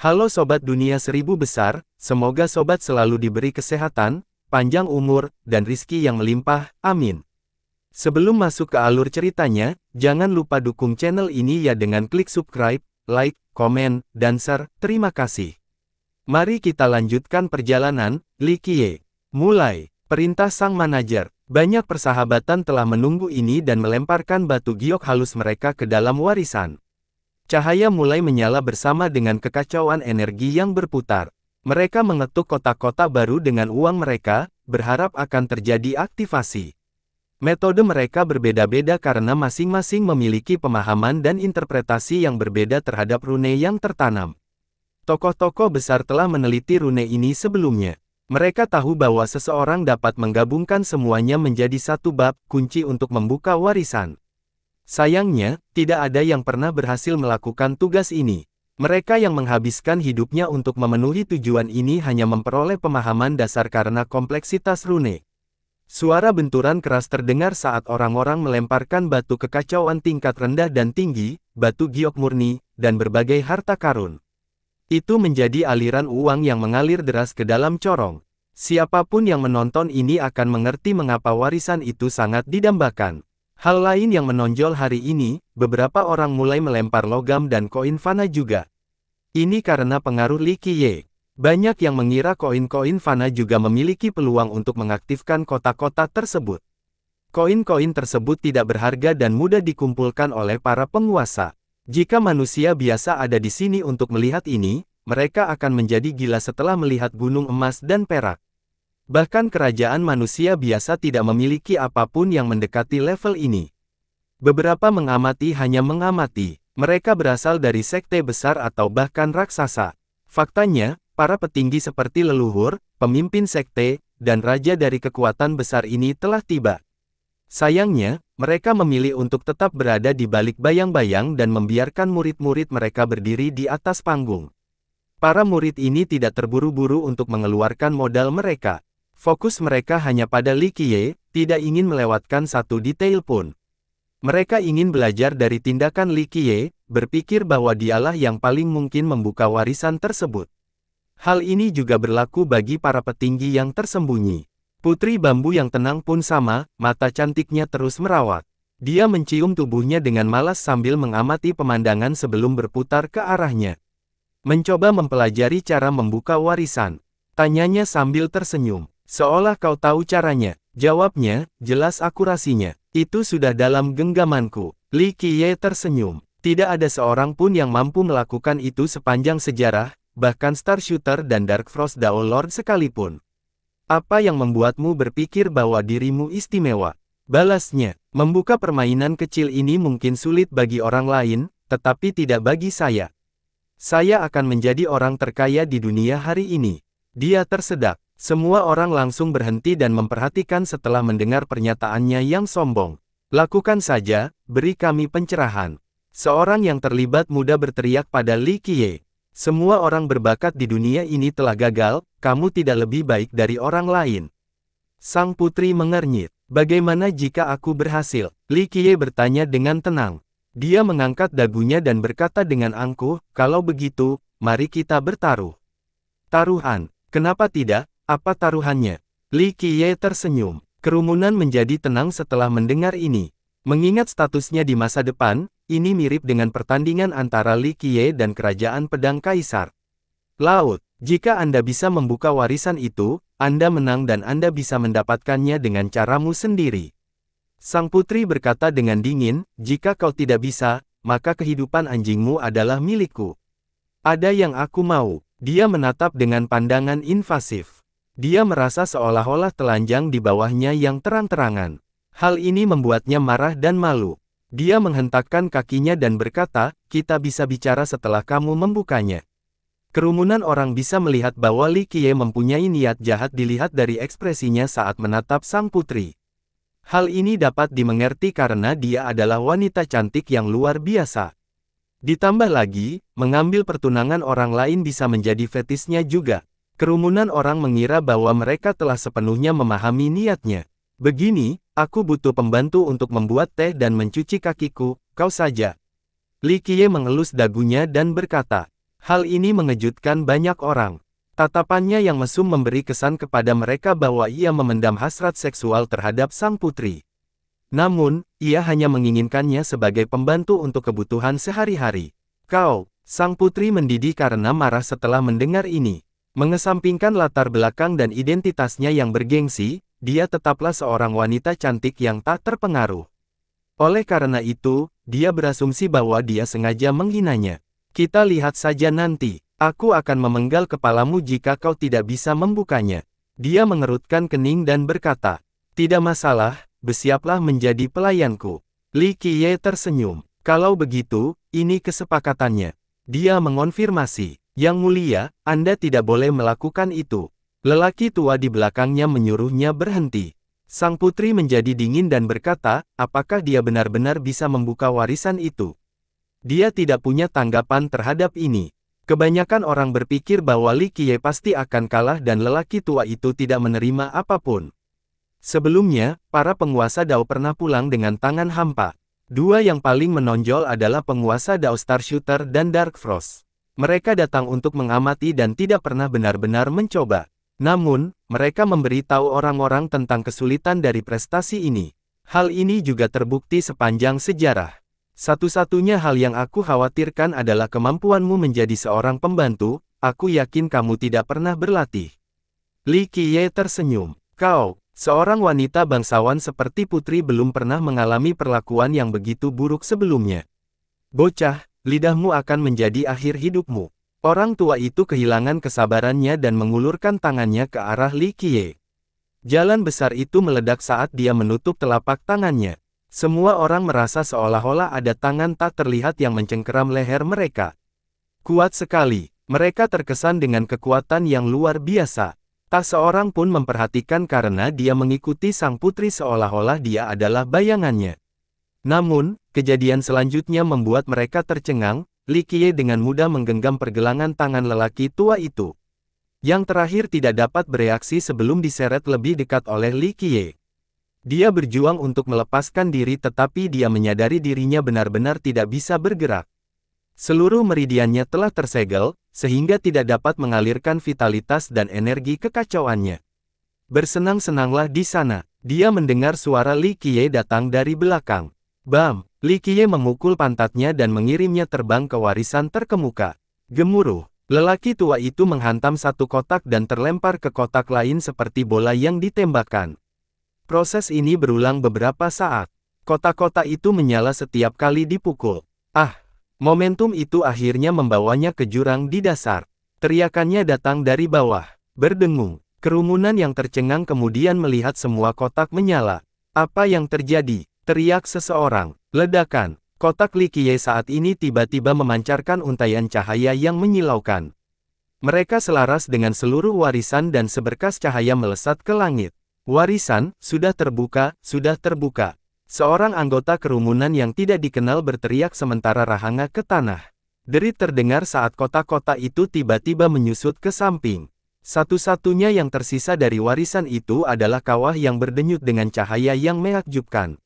Halo Sobat Dunia Seribu Besar, semoga Sobat selalu diberi kesehatan, panjang umur, dan rizki yang melimpah, amin. Sebelum masuk ke alur ceritanya, jangan lupa dukung channel ini ya dengan klik subscribe, like, komen, dan share, terima kasih. Mari kita lanjutkan perjalanan, Li Qiye. Mulai, perintah sang manajer. Banyak persahabatan telah menunggu ini dan melemparkan batu giok halus mereka ke dalam warisan. Cahaya mulai menyala bersama dengan kekacauan energi yang berputar. Mereka mengetuk kotak-kotak baru dengan uang mereka, berharap akan terjadi aktivasi. Metode mereka berbeda-beda karena masing-masing memiliki pemahaman dan interpretasi yang berbeda terhadap rune yang tertanam. Tokoh-tokoh besar telah meneliti rune ini sebelumnya. Mereka tahu bahwa seseorang dapat menggabungkan semuanya menjadi satu bab kunci untuk membuka warisan. Sayangnya, tidak ada yang pernah berhasil melakukan tugas ini. Mereka yang menghabiskan hidupnya untuk memenuhi tujuan ini hanya memperoleh pemahaman dasar karena kompleksitas rune. Suara benturan keras terdengar saat orang-orang melemparkan batu kekacauan tingkat rendah dan tinggi, batu giok murni, dan berbagai harta karun. Itu menjadi aliran uang yang mengalir deras ke dalam corong. Siapapun yang menonton ini akan mengerti mengapa warisan itu sangat didambakan. Hal lain yang menonjol hari ini, beberapa orang mulai melempar logam dan koin fana juga. Ini karena pengaruh Li Qiye. Banyak yang mengira koin-koin fana juga memiliki peluang untuk mengaktifkan kotak-kotak tersebut. Koin-koin tersebut tidak berharga dan mudah dikumpulkan oleh para penguasa. Jika manusia biasa ada di sini untuk melihat ini, mereka akan menjadi gila setelah melihat gunung emas dan perak. Bahkan kerajaan manusia biasa tidak memiliki apapun yang mendekati level ini. Beberapa mengamati hanya mengamati. Mereka berasal dari sekte besar atau bahkan raksasa. Faktanya, para petinggi seperti leluhur, pemimpin sekte, dan raja dari kekuatan besar ini telah tiba. Sayangnya, mereka memilih untuk tetap berada di balik bayang-bayang dan membiarkan murid-murid mereka berdiri di atas panggung. Para murid ini tidak terburu-buru untuk mengeluarkan modal mereka. Fokus mereka hanya pada Li Qiye, tidak ingin melewatkan satu detail pun. Mereka ingin belajar dari tindakan Li Qiye, berpikir bahwa dialah yang paling mungkin membuka warisan tersebut. Hal ini juga berlaku bagi para petinggi yang tersembunyi. Putri bambu yang tenang pun sama, mata cantiknya terus merawat. Dia mencium tubuhnya dengan malas sambil mengamati pemandangan sebelum berputar ke arahnya. Mencoba mempelajari cara membuka warisan. Tanyanya sambil tersenyum. Seolah kau tahu caranya. Jawabnya, jelas akurasinya. Itu sudah dalam genggamanku. Li Qiye tersenyum. Tidak ada seorang pun yang mampu melakukan itu sepanjang sejarah, bahkan Star Shooter dan Dark Frost Dao Lord sekalipun. Apa yang membuatmu berpikir bahwa dirimu istimewa? Balasnya, membuka permainan kecil ini mungkin sulit bagi orang lain, tetapi tidak bagi saya. Saya akan menjadi orang terkaya di dunia hari ini. Dia tersedak. Semua orang langsung berhenti dan memperhatikan setelah mendengar pernyataannya yang sombong. Lakukan saja, beri kami pencerahan. Seorang yang terlibat muda berteriak pada Li Qiye. Semua orang berbakat di dunia ini telah gagal, kamu tidak lebih baik dari orang lain. Sang putri mengernyit. Bagaimana jika aku berhasil? Li Qiye bertanya dengan tenang. Dia mengangkat dagunya dan berkata dengan angkuh, kalau begitu, mari kita bertaruh. Taruhan. Kenapa tidak? Apa taruhannya? Li Qiye tersenyum. Kerumunan menjadi tenang setelah mendengar ini. Mengingat statusnya di masa depan, ini mirip dengan pertandingan antara Li Qiye dan Kerajaan Pedang Kaisar Laut. Jika Anda bisa membuka warisan itu, Anda menang dan Anda bisa mendapatkannya dengan caramu sendiri. Sang putri berkata dengan dingin, jika kau tidak bisa, maka kehidupan anjingmu adalah milikku. Ada yang aku mau. Dia menatap dengan pandangan invasif. Dia merasa seolah-olah telanjang di bawahnya yang terang-terangan. Hal ini membuatnya marah dan malu. Dia menghentakkan kakinya dan berkata, kita bisa bicara setelah kamu membukanya. Kerumunan orang bisa melihat bahwa Li Qiye mempunyai niat jahat dilihat dari ekspresinya saat menatap sang putri. Hal ini dapat dimengerti karena dia adalah wanita cantik yang luar biasa. Ditambah lagi, mengambil pertunangan orang lain bisa menjadi fetisnya juga. Kerumunan orang mengira bahwa mereka telah sepenuhnya memahami niatnya. Begini, aku butuh pembantu untuk membuat teh dan mencuci kakiku, kau saja. Li Qiye mengelus dagunya dan berkata, Hal ini mengejutkan banyak orang. Tatapannya yang mesum memberi kesan kepada mereka bahwa ia memendam hasrat seksual terhadap sang putri. Namun, ia hanya menginginkannya sebagai pembantu untuk kebutuhan sehari-hari. Kau, sang putri mendidih karena marah setelah mendengar ini. Mengesampingkan latar belakang dan identitasnya yang bergengsi, dia tetaplah seorang wanita cantik yang tak terpengaruh. Oleh karena itu, dia berasumsi bahwa dia sengaja menghinanya. Kita lihat saja nanti. Aku akan memenggal kepalamu jika kau tidak bisa membukanya. Dia mengerutkan kening dan berkata, tidak masalah, bersiaplah menjadi pelayanku. Li Qiye tersenyum. Kalau begitu, ini kesepakatannya. Dia mengonfirmasi, Yang Mulia, Anda tidak boleh melakukan itu. Lelaki tua di belakangnya menyuruhnya berhenti. Sang putri menjadi dingin dan berkata, apakah dia benar-benar bisa membuka warisan itu? Dia tidak punya tanggapan terhadap ini. Kebanyakan orang berpikir bahwa Li Qiye pasti akan kalah dan lelaki tua itu tidak menerima apapun. Sebelumnya, para penguasa Dao pernah pulang dengan tangan hampa. Dua yang paling menonjol adalah penguasa Dao Starshooter dan Dark Frost. Mereka datang untuk mengamati dan tidak pernah benar-benar mencoba. Namun, mereka memberitahu orang-orang tentang kesulitan dari prestasi ini. Hal ini juga terbukti sepanjang sejarah. Satu-satunya hal yang aku khawatirkan adalah kemampuanmu menjadi seorang pembantu, aku yakin kamu tidak pernah berlatih. Li Qiye tersenyum. Kau, seorang wanita bangsawan seperti putri belum pernah mengalami perlakuan yang begitu buruk sebelumnya. Bocah, lidahmu akan menjadi akhir hidupmu. Orang tua itu kehilangan kesabarannya dan mengulurkan tangannya ke arah Li Qiye. Jalan besar itu meledak saat dia menutup telapak tangannya. Semua orang merasa seolah-olah ada tangan tak terlihat yang mencengkeram leher mereka. Kuat sekali, mereka terkesan dengan kekuatan yang luar biasa. Tak seorang pun memperhatikan karena dia mengikuti sang putri seolah-olah dia adalah bayangannya. Namun, kejadian selanjutnya membuat mereka tercengang. Li Qiye dengan mudah menggenggam pergelangan tangan lelaki tua itu. Yang terakhir tidak dapat bereaksi sebelum diseret lebih dekat oleh Li Qiye. Dia berjuang untuk melepaskan diri tetapi dia menyadari dirinya benar-benar tidak bisa bergerak. Seluruh meridiannya telah tersegel, sehingga tidak dapat mengalirkan vitalitas dan energi kekacauannya. Bersenang-senanglah di sana. Dia mendengar suara Li Qiye datang dari belakang. Bam! Li Qiye memukul pantatnya dan mengirimnya terbang ke warisan terkemuka. Gemuruh. Lelaki tua itu menghantam satu kotak dan terlempar ke kotak lain seperti bola yang ditembakkan. Proses ini berulang beberapa saat. Kotak-kotak itu menyala setiap kali dipukul. Momentum itu akhirnya membawanya ke jurang di dasar. Teriakannya datang dari bawah. Berdengung. Kerumunan yang tercengang kemudian melihat semua kotak menyala. Apa yang terjadi? Teriak seseorang. Ledakan. Kotak Li Qiye saat ini tiba-tiba memancarkan untaian cahaya yang menyilaukan. Mereka selaras dengan seluruh warisan dan seberkas cahaya melesat ke langit. Warisan, sudah terbuka, sudah terbuka. Seorang anggota kerumunan yang tidak dikenal berteriak sementara rahanga ke tanah. Derit terdengar saat kotak-kotak itu tiba-tiba menyusut ke samping. Satu-satunya yang tersisa dari warisan itu adalah kawah yang berdenyut dengan cahaya yang menakjubkan.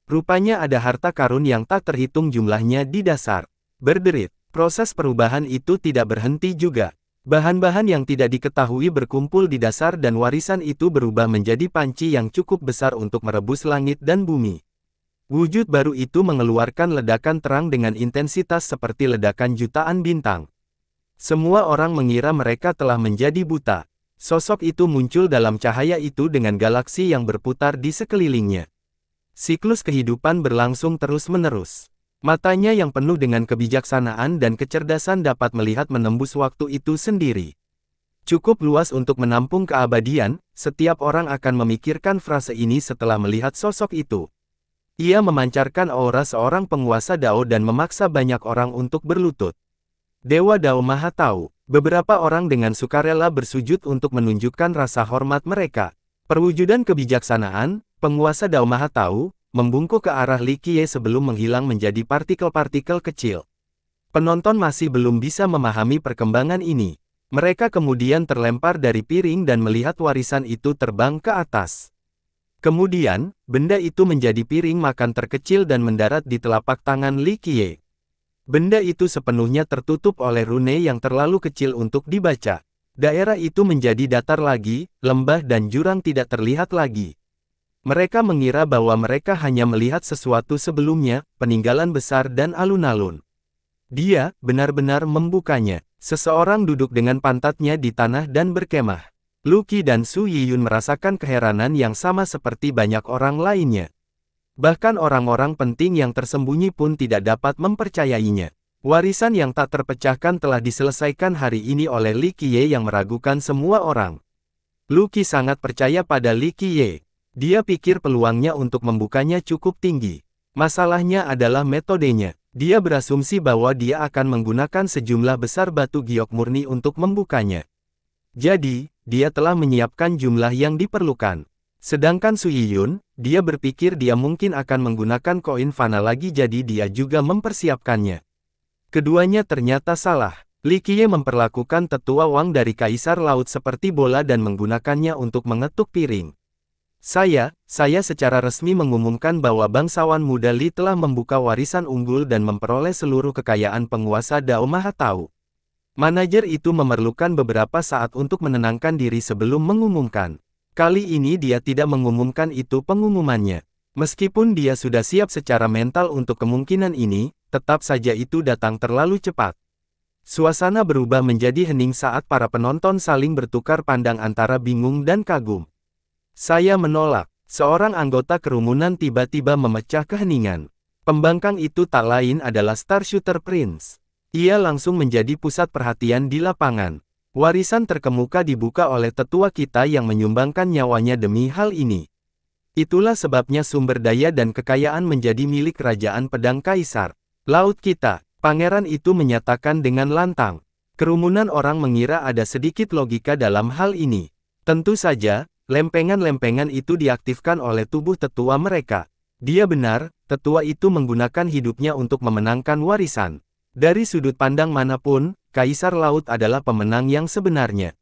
Rupanya ada harta karun yang tak terhitung jumlahnya di dasar. Berderit, proses perubahan itu tidak berhenti juga. Bahan-bahan yang tidak diketahui berkumpul di dasar dan warisan itu berubah menjadi panci yang cukup besar untuk merebus langit dan bumi. Wujud baru itu mengeluarkan ledakan terang dengan intensitas seperti ledakan jutaan bintang. Semua orang mengira mereka telah menjadi buta. Sosok itu muncul dalam cahaya itu dengan galaksi yang berputar di sekelilingnya. Siklus kehidupan berlangsung terus-menerus. Matanya yang penuh dengan kebijaksanaan dan kecerdasan dapat melihat menembus waktu itu sendiri. Cukup luas untuk menampung keabadian, setiap orang akan memikirkan frase ini setelah melihat sosok itu. Ia memancarkan aura seorang penguasa Dao dan memaksa banyak orang untuk berlutut. Dewa Dao Maha Tahu, beberapa orang dengan sukarela bersujud untuk menunjukkan rasa hormat mereka. Perwujudan kebijaksanaan, penguasa Dao Maha Tahu, membungkuk ke arah Li Qiye sebelum menghilang menjadi partikel-partikel kecil. Penonton masih belum bisa memahami perkembangan ini. Mereka kemudian terlempar dari piring dan melihat warisan itu terbang ke atas. Kemudian, benda itu menjadi piring makan terkecil dan mendarat di telapak tangan Li Qiye. Benda itu sepenuhnya tertutup oleh rune yang terlalu kecil untuk dibaca. Daerah itu menjadi datar lagi, lembah dan jurang tidak terlihat lagi. Mereka mengira bahwa mereka hanya melihat sesuatu sebelumnya, peninggalan besar dan alun-alun. Dia benar-benar membukanya. Seseorang duduk dengan pantatnya di tanah dan berkemah. Lucky dan Su Yiyun merasakan keheranan yang sama seperti banyak orang lainnya. Bahkan orang-orang penting yang tersembunyi pun tidak dapat mempercayainya. Warisan yang tak terpecahkan telah diselesaikan hari ini oleh Li Qiye yang meragukan semua orang. Lucky sangat percaya pada Li Qiye. Dia pikir peluangnya untuk membukanya cukup tinggi. Masalahnya adalah metodenya. Dia berasumsi bahwa dia akan menggunakan sejumlah besar batu giok murni untuk membukanya. Jadi, dia telah menyiapkan jumlah yang diperlukan. Sedangkan Su Yiyun, dia berpikir dia mungkin akan menggunakan koin fana lagi jadi dia juga mempersiapkannya. Keduanya ternyata salah. Li Qiye memperlakukan tetua Wang dari Kaisar Laut seperti bola dan menggunakannya untuk mengetuk piring. Saya secara resmi mengumumkan bahwa bangsawan muda Li telah membuka warisan unggul dan memperoleh seluruh kekayaan penguasa Dao Maha Tahu. Manajer itu memerlukan beberapa saat untuk menenangkan diri sebelum mengumumkan. Kali ini dia tidak mengumumkan itu pengumumannya. Meskipun dia sudah siap secara mental untuk kemungkinan ini, tetap saja itu datang terlalu cepat. Suasana berubah menjadi hening saat para penonton saling bertukar pandang antara bingung dan kagum. Saya menolak. Seorang anggota kerumunan tiba-tiba memecah keheningan. Pembangkang itu tak lain adalah Star Shooter Prince. Ia langsung menjadi pusat perhatian di lapangan. Warisan terkemuka dibuka oleh tetua kita yang menyumbangkan nyawanya demi hal ini. Itulah sebabnya sumber daya dan kekayaan menjadi milik Kerajaan Pedang Kaisar Laut kita, pangeran itu menyatakan dengan lantang. Kerumunan orang mengira ada sedikit logika dalam hal ini. Tentu saja, lempengan-lempengan itu diaktifkan oleh tubuh tetua mereka. Dia benar, tetua itu menggunakan hidupnya untuk memenangkan warisan. Dari sudut pandang manapun, Kaisar Laut adalah pemenang yang sebenarnya.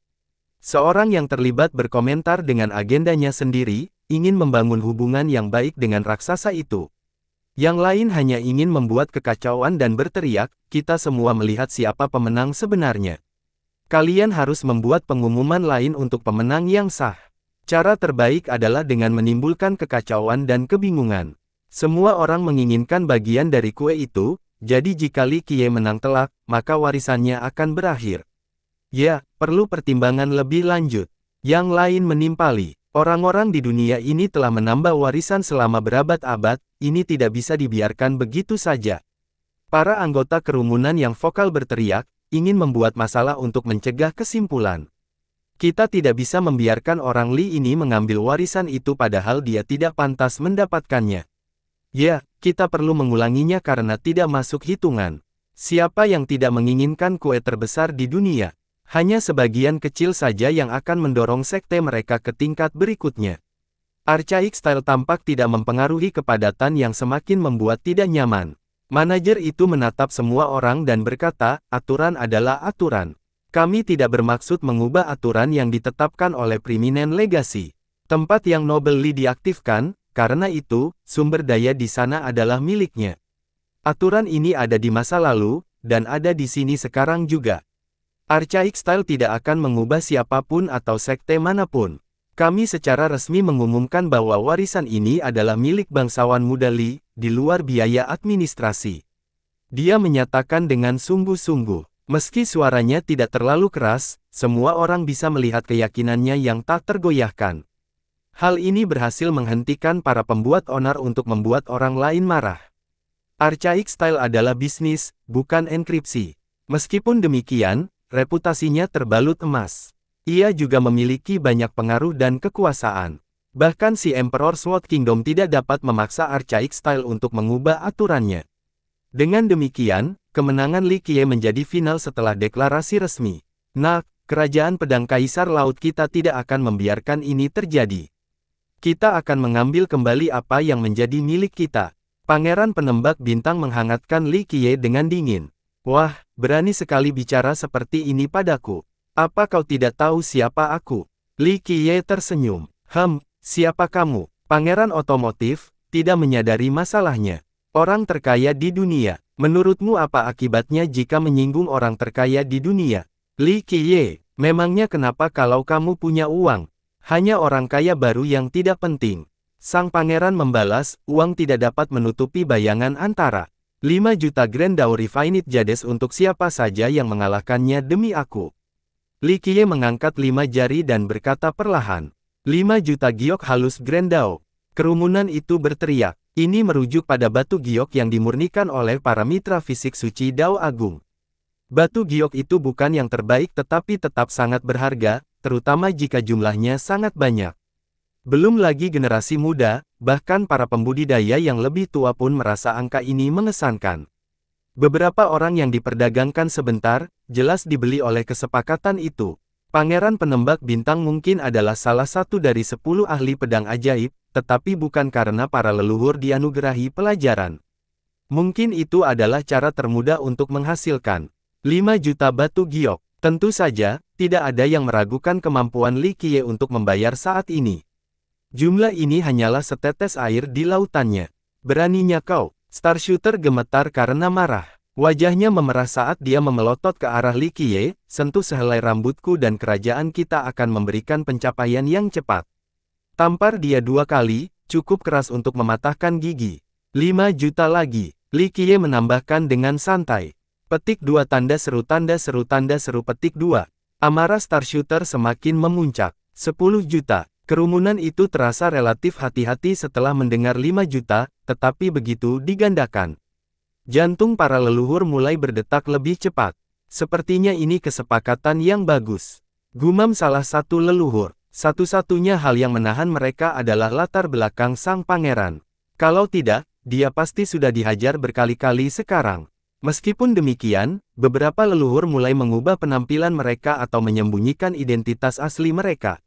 Seorang yang terlibat berkomentar dengan agendanya sendiri, ingin membangun hubungan yang baik dengan raksasa itu. Yang lain hanya ingin membuat kekacauan dan berteriak, kita semua melihat siapa pemenang sebenarnya. Kalian harus membuat pengumuman lain untuk pemenang yang sah. Cara terbaik adalah dengan menimbulkan kekacauan dan kebingungan. Semua orang menginginkan bagian dari kue itu, jadi jika Li Qiye menang telak, maka warisannya akan berakhir. Ya, perlu pertimbangan lebih lanjut. Yang lain menimpali. Orang-orang di dunia ini telah menambah warisan selama berabad-abad, ini tidak bisa dibiarkan begitu saja. Para anggota kerumunan yang vokal berteriak, ingin membuat masalah untuk mencegah kesimpulan. Kita tidak bisa membiarkan orang Li ini mengambil warisan itu padahal dia tidak pantas mendapatkannya. Ya, kita perlu mengulanginya karena tidak masuk hitungan. Siapa yang tidak menginginkan kue terbesar di dunia? Hanya sebagian kecil saja yang akan mendorong sekte mereka ke tingkat berikutnya. Archaic Style tampak tidak mempengaruhi kepadatan yang semakin membuat tidak nyaman. Manajer itu menatap semua orang dan berkata, aturan adalah aturan. Kami tidak bermaksud mengubah aturan yang ditetapkan oleh Prominent Legacy. Tempat yang Noble Li diaktifkan, karena itu, sumber daya di sana adalah miliknya. Aturan ini ada di masa lalu, dan ada di sini sekarang juga. Archaic Style tidak akan mengubah siapapun atau sekte manapun. Kami secara resmi mengumumkan bahwa warisan ini adalah milik bangsawan muda Li, di luar biaya administrasi. Dia menyatakan dengan sungguh-sungguh. Meski suaranya tidak terlalu keras, semua orang bisa melihat keyakinannya yang tak tergoyahkan. Hal ini berhasil menghentikan para pembuat onar untuk membuat orang lain marah. Archaic Style adalah bisnis, bukan enkripsi. Meskipun demikian, reputasinya terbalut emas. Ia juga memiliki banyak pengaruh dan kekuasaan. Bahkan si Emperor Sword Kingdom tidak dapat memaksa Archaic Style untuk mengubah aturannya. Dengan demikian, kemenangan Li Qiye menjadi final setelah deklarasi resmi. Nah, Kerajaan Pedang Kaisar Laut kita tidak akan membiarkan ini terjadi. Kita akan mengambil kembali apa yang menjadi milik kita. Pangeran Penembak Bintang menghangatkan Li Qiye dengan dingin. Wah, berani sekali bicara seperti ini padaku. Apa kau tidak tahu siapa aku? Li Qiye tersenyum. Siapa kamu? Pangeran otomotif, tidak menyadari masalahnya. Orang terkaya di dunia. Menurutmu apa akibatnya jika menyinggung orang terkaya di dunia? Li Qiye, memangnya kenapa kalau kamu punya uang? Hanya orang kaya baru yang tidak penting. Sang pangeran membalas, uang tidak dapat menutupi bayangan antara 5 juta Grand Dowry Finite Jades untuk siapa saja yang mengalahkannya demi aku. Li Qiye mengangkat 5 jari dan berkata perlahan, 5 juta giok halus Grand Dao. Kerumunan itu berteriak. Ini merujuk pada batu giok yang dimurnikan oleh para mitra fisik suci Dao Agung. Batu giok itu bukan yang terbaik tetapi tetap sangat berharga, terutama jika jumlahnya sangat banyak. Belum lagi generasi muda, bahkan para pembudidaya yang lebih tua pun merasa angka ini mengesankan. Beberapa orang yang diperdagangkan sebentar, jelas dibeli oleh kesepakatan itu. Pangeran penembak bintang mungkin adalah salah satu dari 10 ahli pedang ajaib, tetapi bukan karena para leluhur dianugerahi pelajaran. Mungkin itu adalah cara termudah untuk menghasilkan 5 juta batu giok. Tentu saja, tidak ada yang meragukan kemampuan Li Qiye untuk membayar saat ini. Jumlah ini hanyalah setetes air di lautannya. Beraninya kau? Starshooter gemetar karena marah. Wajahnya memerah saat dia memelotot ke arah Li Qiye, sentuh sehelai rambutku dan kerajaan kita akan memberikan pencapaian yang cepat. Tampar dia 2 kali, cukup keras untuk mematahkan gigi. 5 juta lagi, Li Qiye menambahkan dengan santai. Petik 2 tanda seru petik 2. Amarah Starshooter semakin memuncak. 10 juta. Kerumunan itu terasa relatif hati-hati setelah mendengar 5 juta, tetapi begitu digandakan. Jantung para leluhur mulai berdetak lebih cepat. Sepertinya ini kesepakatan yang bagus. Gumam salah satu leluhur. Satu-satunya hal yang menahan mereka adalah latar belakang sang pangeran. Kalau tidak, dia pasti sudah dihajar berkali-kali sekarang. Meskipun demikian, beberapa leluhur mulai mengubah penampilan mereka atau menyembunyikan identitas asli mereka.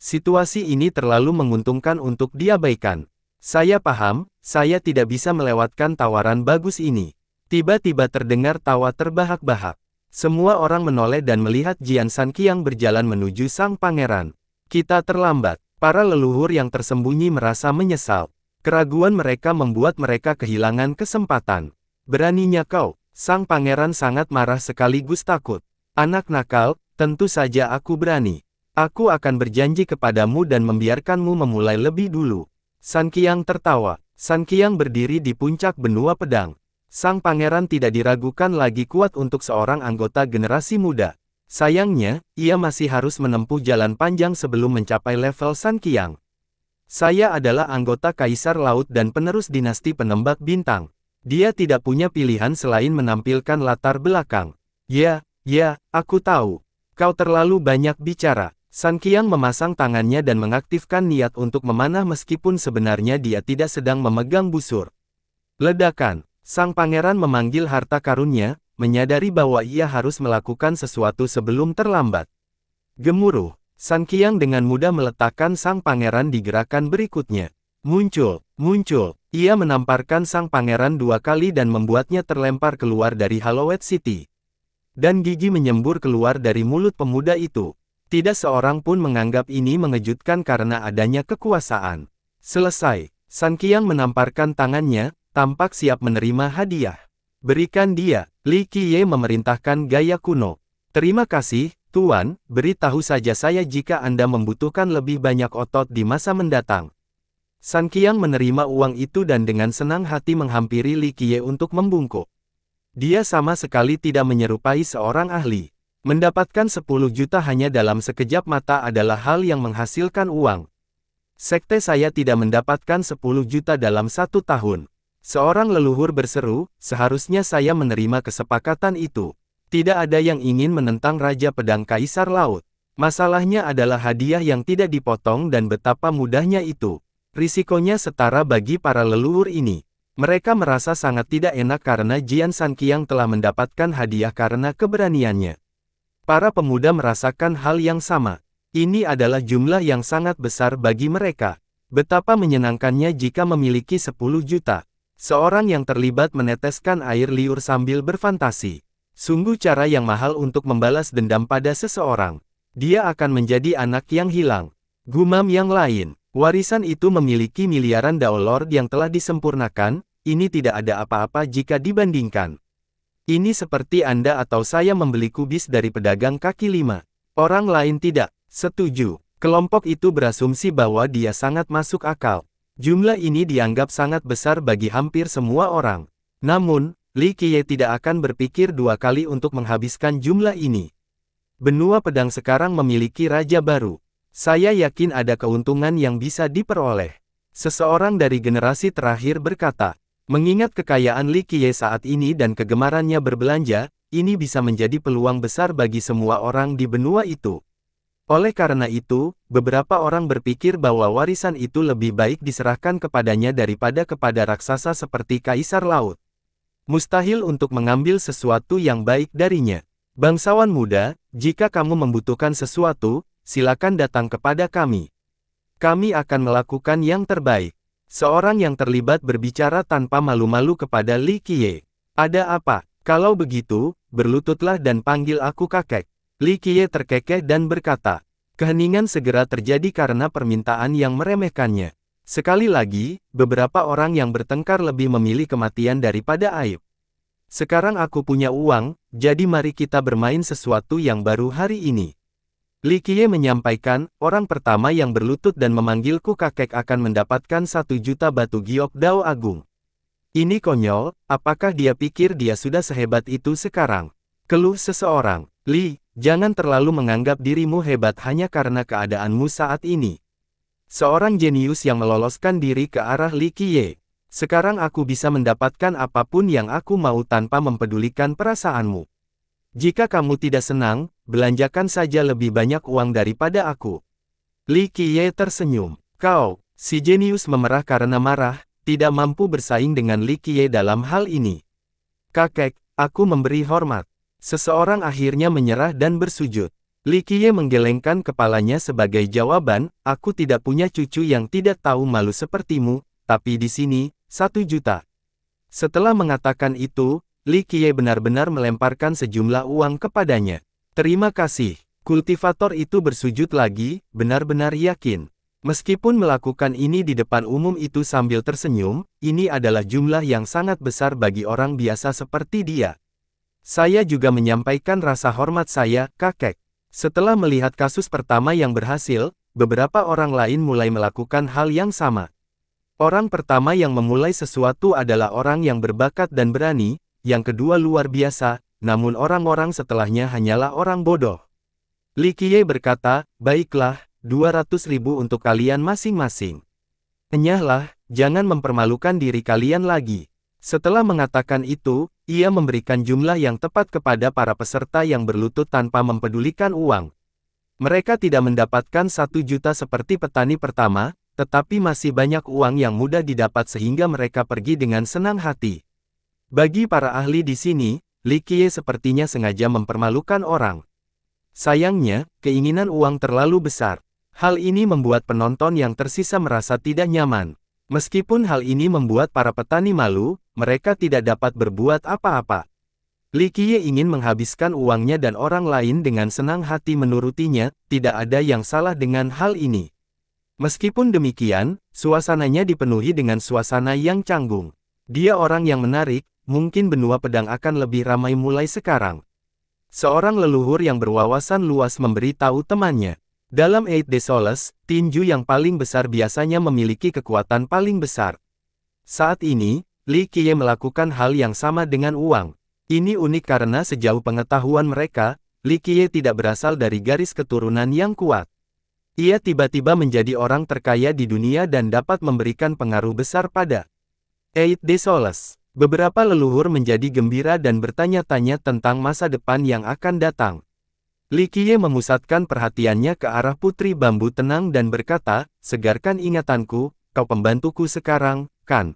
Situasi ini terlalu menguntungkan untuk diabaikan. Saya paham, saya tidak bisa melewatkan tawaran bagus ini. Tiba-tiba terdengar tawa terbahak-bahak. Semua orang menoleh dan melihat Jian Sanqiang berjalan menuju sang pangeran. Kita terlambat. Para leluhur yang tersembunyi merasa menyesal. Keraguan mereka membuat mereka kehilangan kesempatan. Beraninya kau? Sang pangeran sangat marah sekaligus takut. Anak nakal, tentu saja aku berani. Aku akan berjanji kepadamu dan membiarkanmu memulai lebih dulu. Sanqiang tertawa. Sanqiang berdiri di puncak benua pedang. Sang pangeran tidak diragukan lagi kuat untuk seorang anggota generasi muda. Sayangnya, ia masih harus menempuh jalan panjang sebelum mencapai level Sanqiang. Saya adalah anggota Kaisar Laut dan penerus dinasti penembak bintang. Dia tidak punya pilihan selain menampilkan latar belakang. Ya, aku tahu. Kau terlalu banyak bicara. Sanqiang memasang tangannya dan mengaktifkan niat untuk memanah meskipun sebenarnya dia tidak sedang memegang busur. Ledakan. Sang pangeran memanggil harta karunnya, menyadari bahwa ia harus melakukan sesuatu sebelum terlambat. Gemuruh. Sanqiang dengan mudah meletakkan sang pangeran di gerakan berikutnya. Muncul. Ia menamparkan sang pangeran 2 kali dan membuatnya terlempar keluar dari Hallowed City. Dan gigi menyembur keluar dari mulut pemuda itu. Tidak seorang pun menganggap ini mengejutkan karena adanya kekuasaan. Selesai. Sanqiang menamparkan tangannya, tampak siap menerima hadiah. Berikan dia. Li Qiye memerintahkan gaya kuno. Terima kasih, Tuan, beritahu saja saya jika Anda membutuhkan lebih banyak otot di masa mendatang. Sanqiang menerima uang itu dan dengan senang hati menghampiri Li Qiye untuk membungkuk. Dia sama sekali tidak menyerupai seorang ahli. Mendapatkan 10 juta hanya dalam sekejap mata adalah hal yang menghasilkan uang. Sekte saya tidak mendapatkan 10 juta dalam 1 tahun. Seorang leluhur berseru, seharusnya saya menerima kesepakatan itu. Tidak ada yang ingin menentang Raja Pedang Kaisar Laut. Masalahnya adalah hadiah yang tidak dipotong dan betapa mudahnya itu. Risikonya setara bagi para leluhur ini. Mereka merasa sangat tidak enak karena Jian Sanqiang telah mendapatkan hadiah karena keberaniannya. Para pemuda merasakan hal yang sama. Ini adalah jumlah yang sangat besar bagi mereka. Betapa menyenangkannya jika memiliki 10 juta. Seorang yang terlibat meneteskan air liur sambil berfantasi. Sungguh cara yang mahal untuk membalas dendam pada seseorang. Dia akan menjadi anak yang hilang. Gumam yang lain. Warisan itu memiliki miliaran Dao Lord yang telah disempurnakan. ini tidak ada apa-apa jika dibandingkan. Ini seperti Anda atau saya membeli kubis dari pedagang kaki lima. Orang lain tidak setuju. Kelompok itu berasumsi bahwa dia sangat masuk akal. Jumlah ini dianggap sangat besar bagi hampir semua orang. Namun, Li Qiye tidak akan berpikir dua kali untuk menghabiskan jumlah ini. Benua pedang sekarang memiliki raja baru. Saya yakin ada keuntungan yang bisa diperoleh. Seseorang dari generasi terakhir berkata, mengingat kekayaan Li Qiye saat ini dan kegemarannya berbelanja, ini bisa menjadi peluang besar bagi semua orang di benua itu. Oleh karena itu, beberapa orang berpikir bahwa warisan itu lebih baik diserahkan kepadanya daripada kepada raksasa seperti Kaisar Laut. Mustahil untuk mengambil sesuatu yang baik darinya. Bangsawan muda, jika kamu membutuhkan sesuatu, silakan datang kepada kami. Kami akan melakukan yang terbaik. Seorang yang terlibat berbicara tanpa malu-malu kepada Li Qiye. Ada apa? Kalau begitu, berlututlah dan panggil aku kakek. Li Qiye terkekeh dan berkata, keheningan segera terjadi karena permintaan yang meremehkannya. Sekali lagi, beberapa orang yang bertengkar lebih memilih kematian daripada aib. Sekarang aku punya uang, jadi mari kita bermain sesuatu yang baru hari ini. Li Qiye menyampaikan, orang pertama yang berlutut dan memanggilku kakek akan mendapatkan 1 juta batu giok Dao Agung. Ini konyol, apakah dia pikir dia sudah sehebat itu sekarang? Keluh seseorang, Li, jangan terlalu menganggap dirimu hebat hanya karena keadaanmu saat ini. Seorang jenius yang meloloskan diri ke arah Li Qiye. Sekarang aku bisa mendapatkan apapun yang aku mau tanpa mempedulikan perasaanmu. Jika kamu tidak senang, belanjakan saja lebih banyak uang daripada aku. Li Qiye tersenyum. Kau, si jenius memerah karena marah, tidak mampu bersaing dengan Li Qiye dalam hal ini. Kakek, aku memberi hormat. Seseorang akhirnya menyerah dan bersujud. Li Qiye menggelengkan kepalanya sebagai jawaban, aku tidak punya cucu yang tidak tahu malu sepertimu, tapi di sini, 1 juta. Setelah mengatakan itu, Li Qiye benar-benar melemparkan sejumlah uang kepadanya. Terima kasih. Kultivator itu bersujud lagi, benar-benar yakin. Meskipun melakukan ini di depan umum itu sambil tersenyum, ini adalah jumlah yang sangat besar bagi orang biasa seperti dia. Saya juga menyampaikan rasa hormat saya, kakek. Setelah melihat kasus pertama yang berhasil, beberapa orang lain mulai melakukan hal yang sama. Orang pertama yang memulai sesuatu adalah orang yang berbakat dan berani, yang kedua luar biasa, namun orang-orang setelahnya hanyalah orang bodoh. Li Qiye berkata, baiklah, 200.000 untuk kalian masing-masing. Enyahlah, jangan mempermalukan diri kalian lagi. Setelah mengatakan itu, ia memberikan jumlah yang tepat kepada para peserta yang berlutut tanpa mempedulikan uang. Mereka tidak mendapatkan 1 juta seperti petani pertama, tetapi masih banyak uang yang mudah didapat sehingga mereka pergi dengan senang hati. Bagi para ahli di sini, Li Qiye sepertinya sengaja mempermalukan orang. Sayangnya, keinginan uang terlalu besar. Hal ini membuat penonton yang tersisa merasa tidak nyaman. Meskipun hal ini membuat para petani malu, mereka tidak dapat berbuat apa-apa. Li Qiye ingin menghabiskan uangnya dan orang lain dengan senang hati menurutinya, tidak ada yang salah dengan hal ini. Meskipun demikian, suasananya dipenuhi dengan suasana yang canggung. Dia orang yang menarik, mungkin benua pedang akan lebih ramai mulai sekarang. Seorang leluhur yang berwawasan luas memberitahu temannya. Dalam Eight de Soles, tinju yang paling besar biasanya memiliki kekuatan paling besar. Saat ini, Li Qiye melakukan hal yang sama dengan uang. Ini unik karena sejauh pengetahuan mereka, Li Qiye tidak berasal dari garis keturunan yang kuat. Ia tiba-tiba menjadi orang terkaya di dunia dan dapat memberikan pengaruh besar pada Eight de Soles. Beberapa leluhur menjadi gembira dan bertanya-tanya tentang masa depan yang akan datang. Li Qiye memusatkan perhatiannya ke arah Putri Bambu Tenang dan berkata, segarkan ingatanku, kau pembantuku sekarang, kan?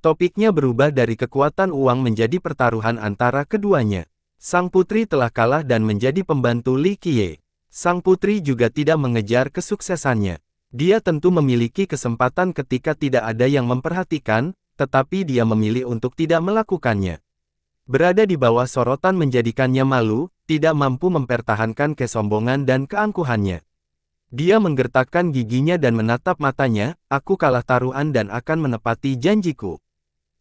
Topiknya berubah dari kekuatan uang menjadi pertaruhan antara keduanya. Sang putri telah kalah dan menjadi pembantu Li Qiye. Sang putri juga tidak mengejar kesuksesannya. Dia tentu memiliki kesempatan ketika tidak ada yang memperhatikan, tetapi dia memilih untuk tidak melakukannya. Berada di bawah sorotan menjadikannya malu, tidak mampu mempertahankan kesombongan dan keangkuhannya. Dia menggertakkan giginya dan menatap matanya, aku kalah taruhan dan akan menepati janjiku.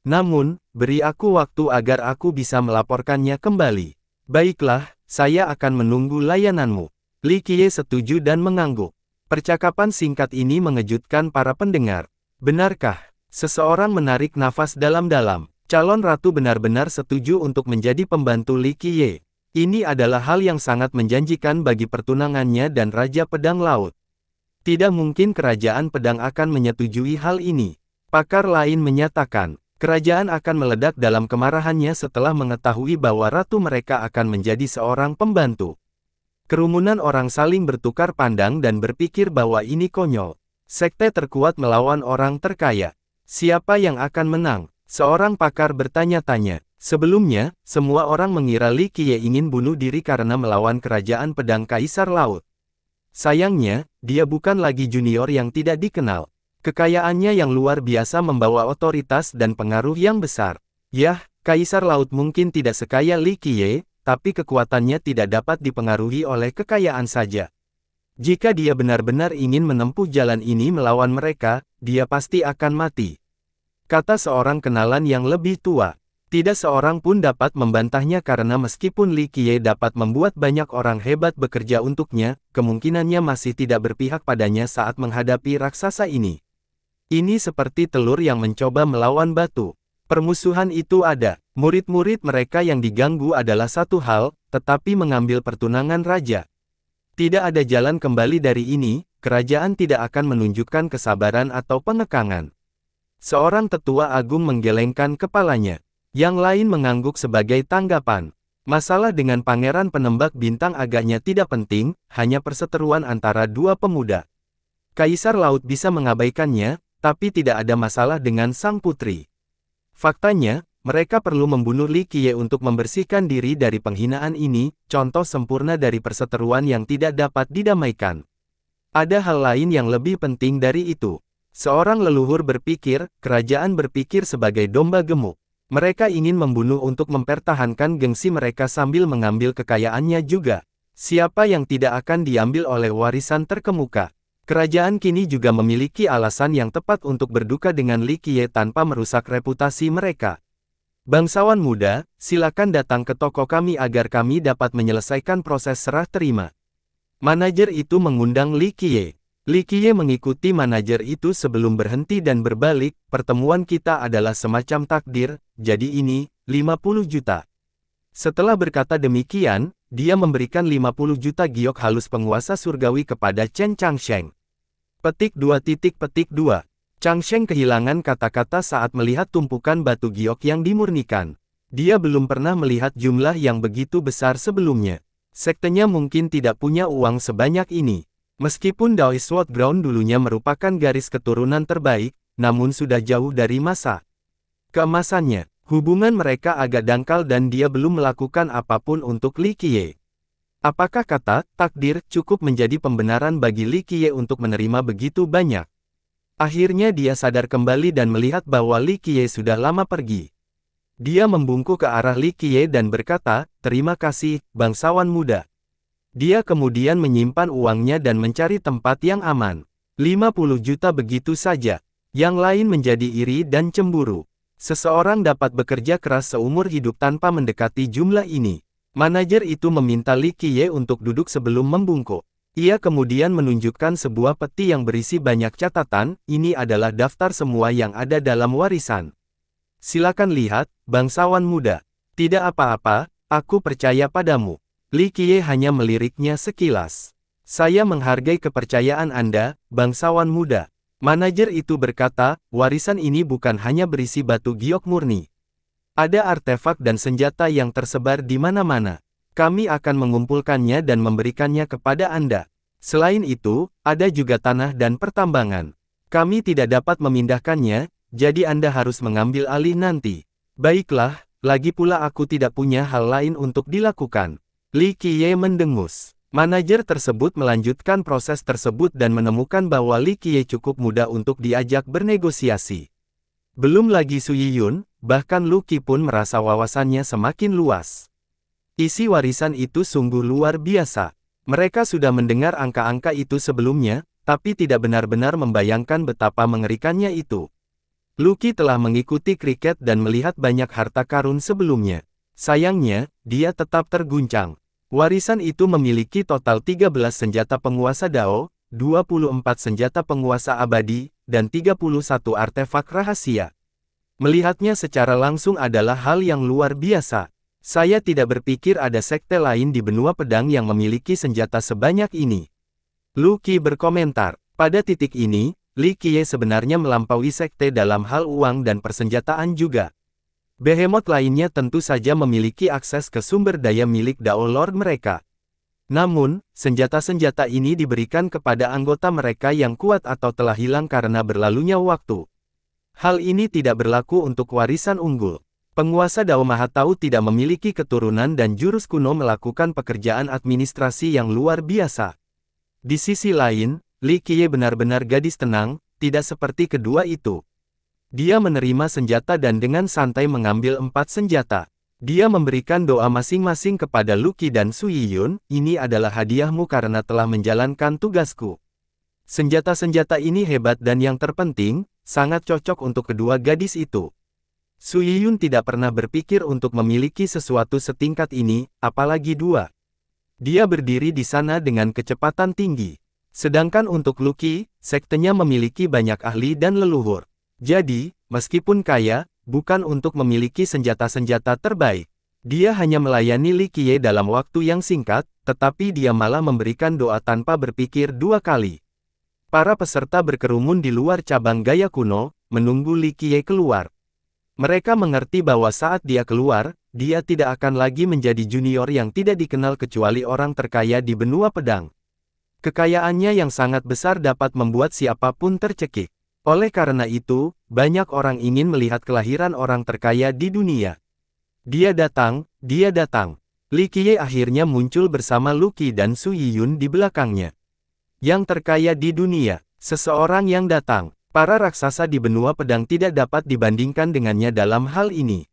Namun, beri aku waktu agar aku bisa melaporkannya kembali. Baiklah, saya akan menunggu layananmu. Li Qiye setuju dan mengangguk. Percakapan singkat ini mengejutkan para pendengar. Benarkah? Seseorang menarik nafas dalam-dalam. Calon ratu benar-benar setuju untuk menjadi pembantu Li Qiye. Ini adalah hal yang sangat menjanjikan bagi pertunangannya dan Raja Pedang Laut. Tidak mungkin Kerajaan Pedang akan menyetujui hal ini. Pakar lain menyatakan, kerajaan akan meledak dalam kemarahannya setelah mengetahui bahwa ratu mereka akan menjadi seorang pembantu. Kerumunan orang saling bertukar pandang dan berpikir bahwa ini konyol. Sekte terkuat melawan orang terkaya. Siapa yang akan menang? Seorang pakar bertanya-tanya. Sebelumnya, semua orang mengira Li Qiye ingin bunuh diri karena melawan kerajaan pedang Kaisar Laut. Sayangnya, dia bukan lagi junior yang tidak dikenal. Kekayaannya yang luar biasa membawa otoritas dan pengaruh yang besar. Yah, Kaisar Laut mungkin tidak sekaya Li Qiye, tapi kekuatannya tidak dapat dipengaruhi oleh kekayaan saja. Jika dia benar-benar ingin menempuh jalan ini melawan mereka, dia pasti akan mati. Kata seorang kenalan yang lebih tua. Tidak seorang pun dapat membantahnya karena meskipun Li Qiye dapat membuat banyak orang hebat bekerja untuknya, kemungkinannya masih tidak berpihak padanya saat menghadapi raksasa ini. Ini seperti telur yang mencoba melawan batu. Permusuhan itu ada. Murid-murid mereka yang diganggu adalah satu hal, tetapi mengambil pertunangan raja. Tidak ada jalan kembali dari ini, kerajaan tidak akan menunjukkan kesabaran atau pengekangan. Seorang tetua agung menggelengkan kepalanya. Yang lain mengangguk sebagai tanggapan. Masalah dengan pangeran penembak bintang agaknya tidak penting, hanya perseteruan antara dua pemuda. Kaisar Laut bisa mengabaikannya, tapi tidak ada masalah dengan sang putri. Faktanya, mereka perlu membunuh Li Qiye untuk membersihkan diri dari penghinaan ini, contoh sempurna dari perseteruan yang tidak dapat didamaikan. Ada hal lain yang lebih penting dari itu. Seorang leluhur berpikir, kerajaan berpikir sebagai domba gemuk. Mereka ingin membunuh untuk mempertahankan gengsi mereka sambil mengambil kekayaannya juga. Siapa yang tidak akan diambil oleh warisan terkemuka? Kerajaan kini juga memiliki alasan yang tepat untuk berduka dengan Li Qiye tanpa merusak reputasi mereka. Bangsawan muda, silakan datang ke toko kami agar kami dapat menyelesaikan proses serah terima. Manajer itu mengundang Li Qiye. Li Qiye mengikuti manajer itu sebelum berhenti dan berbalik, pertemuan kita adalah semacam takdir, jadi ini, 50 juta. Setelah berkata demikian, dia memberikan 50 juta giok halus penguasa surgawi kepada Chen Changsheng. Petik 2.2. Changsheng kehilangan kata-kata saat melihat tumpukan batu giok yang dimurnikan. Dia belum pernah melihat jumlah yang begitu besar sebelumnya. Sektenya mungkin tidak punya uang sebanyak ini. Meskipun Daoist Sword Ground dulunya merupakan garis keturunan terbaik, namun sudah jauh dari masa keemasannya. Hubungan mereka agak dangkal dan dia belum melakukan apapun untuk Li Qiye. Apakah kata takdir cukup menjadi pembenaran bagi Li Qiye untuk menerima begitu banyak? Akhirnya dia sadar kembali dan melihat bahwa Li Qiye sudah lama pergi. Dia membungkuk ke arah Li Qiye dan berkata, "Terima kasih, bangsawan muda." Dia kemudian menyimpan uangnya dan mencari tempat yang aman. 50 juta begitu saja. Yang lain menjadi iri dan cemburu. Seseorang dapat bekerja keras seumur hidup tanpa mendekati jumlah ini. Manajer itu meminta Li Qiye untuk duduk sebelum membungkuk. Ia kemudian menunjukkan sebuah peti yang berisi banyak catatan, ini adalah daftar semua yang ada dalam warisan. Silakan lihat, bangsawan muda. Tidak apa-apa, aku percaya padamu. Li Qiye hanya meliriknya sekilas. Saya menghargai kepercayaan Anda, bangsawan muda. Manajer itu berkata, warisan ini bukan hanya berisi batu giok murni. Ada artefak dan senjata yang tersebar di mana-mana. Kami akan mengumpulkannya dan memberikannya kepada Anda. Selain itu, ada juga tanah dan pertambangan. Kami tidak dapat memindahkannya, jadi Anda harus mengambil alih nanti. Baiklah, lagi pula aku tidak punya hal lain untuk dilakukan. Li Qiye mendengus. Manajer tersebut melanjutkan proses tersebut dan menemukan bahwa Li Qiye cukup mudah untuk diajak bernegosiasi. Belum lagi Su Yiyun, bahkan Lu Qi pun merasa wawasannya semakin luas. Isi warisan itu sungguh luar biasa. Mereka sudah mendengar angka-angka itu sebelumnya, tapi tidak benar-benar membayangkan betapa mengerikannya itu. Lucky telah mengikuti kriket dan melihat banyak harta karun sebelumnya. Sayangnya, dia tetap terguncang. Warisan itu memiliki total 13 senjata penguasa Dao, 24 senjata penguasa abadi, dan 31 artefak rahasia. Melihatnya secara langsung adalah hal yang luar biasa. Saya tidak berpikir ada sekte lain di benua pedang yang memiliki senjata sebanyak ini. Lucky berkomentar, pada titik ini, Li Qiye sebenarnya melampaui sekte dalam hal uang dan persenjataan juga. Behemoth lainnya tentu saja memiliki akses ke sumber daya milik Dao Lord mereka. Namun, senjata-senjata ini diberikan kepada anggota mereka yang kuat atau telah hilang karena berlalunya waktu. Hal ini tidak berlaku untuk warisan unggul. Penguasa Dao Maha Tahu tidak memiliki keturunan dan jurus kuno melakukan pekerjaan administrasi yang luar biasa. Di sisi lain, Li Qiye benar-benar gadis tenang, tidak seperti kedua itu. Dia menerima senjata dan dengan santai mengambil 4 senjata. Dia memberikan doa masing-masing kepada Lucky dan Su Yiyun, ini adalah hadiahmu karena telah menjalankan tugasku. Senjata-senjata ini hebat dan yang terpenting, sangat cocok untuk kedua gadis itu. Su Yiyun tidak pernah berpikir untuk memiliki sesuatu setingkat ini, apalagi dua. Dia berdiri di sana dengan kecepatan tinggi. Sedangkan untuk Lucky, sektenya memiliki banyak ahli dan leluhur. Jadi, meskipun kaya, bukan untuk memiliki senjata-senjata terbaik. Dia hanya melayani Li Qiye dalam waktu yang singkat, tetapi dia malah memberikan doa tanpa berpikir dua kali. Para peserta berkerumun di luar cabang gaya kuno, menunggu Li Qiye keluar. Mereka mengerti bahwa saat dia keluar, dia tidak akan lagi menjadi junior yang tidak dikenal kecuali orang terkaya di benua pedang. Kekayaannya yang sangat besar dapat membuat siapapun tercekik. Oleh karena itu, banyak orang ingin melihat kelahiran orang terkaya di dunia. Dia datang, dia datang. Li Qiye akhirnya muncul bersama Lucky dan Su Yiyun di belakangnya. Yang terkaya di dunia, seseorang yang datang. Para raksasa di benua pedang tidak dapat dibandingkan dengannya dalam hal ini.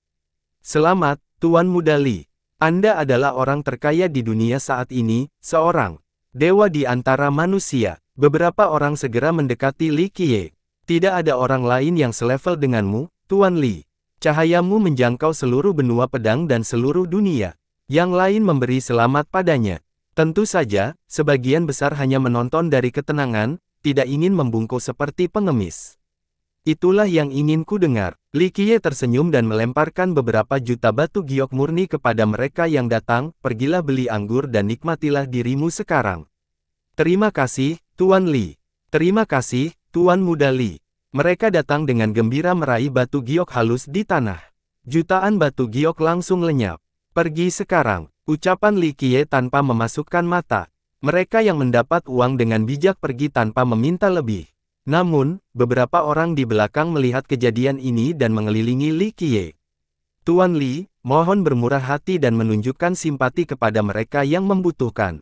Selamat, Tuan Muda Li. Anda adalah orang terkaya di dunia saat ini, seorang dewa di antara manusia. Beberapa orang segera mendekati Li Qiye. Tidak ada orang lain yang selevel denganmu, Tuan Li. Cahayamu menjangkau seluruh benua pedang dan seluruh dunia. Yang lain memberi selamat padanya. Tentu saja, sebagian besar hanya menonton dari ketenangan, tidak ingin membungkuk seperti pengemis. Itulah yang ingin ku dengar. Li Qiye tersenyum dan melemparkan beberapa juta batu giok murni kepada mereka yang datang, pergilah beli anggur dan nikmatilah dirimu sekarang. Terima kasih, Tuan Li. Terima kasih, Tuan Muda Li. Mereka datang dengan gembira meraih batu giok halus di tanah. Jutaan batu giok langsung lenyap. Pergi sekarang, ucapan Li Qiye tanpa memasukkan mata. Mereka yang mendapat uang dengan bijak pergi tanpa meminta lebih. Namun, beberapa orang di belakang melihat kejadian ini dan mengelilingi Li Qiye. Tuan Li, mohon bermurah hati dan menunjukkan simpati kepada mereka yang membutuhkan.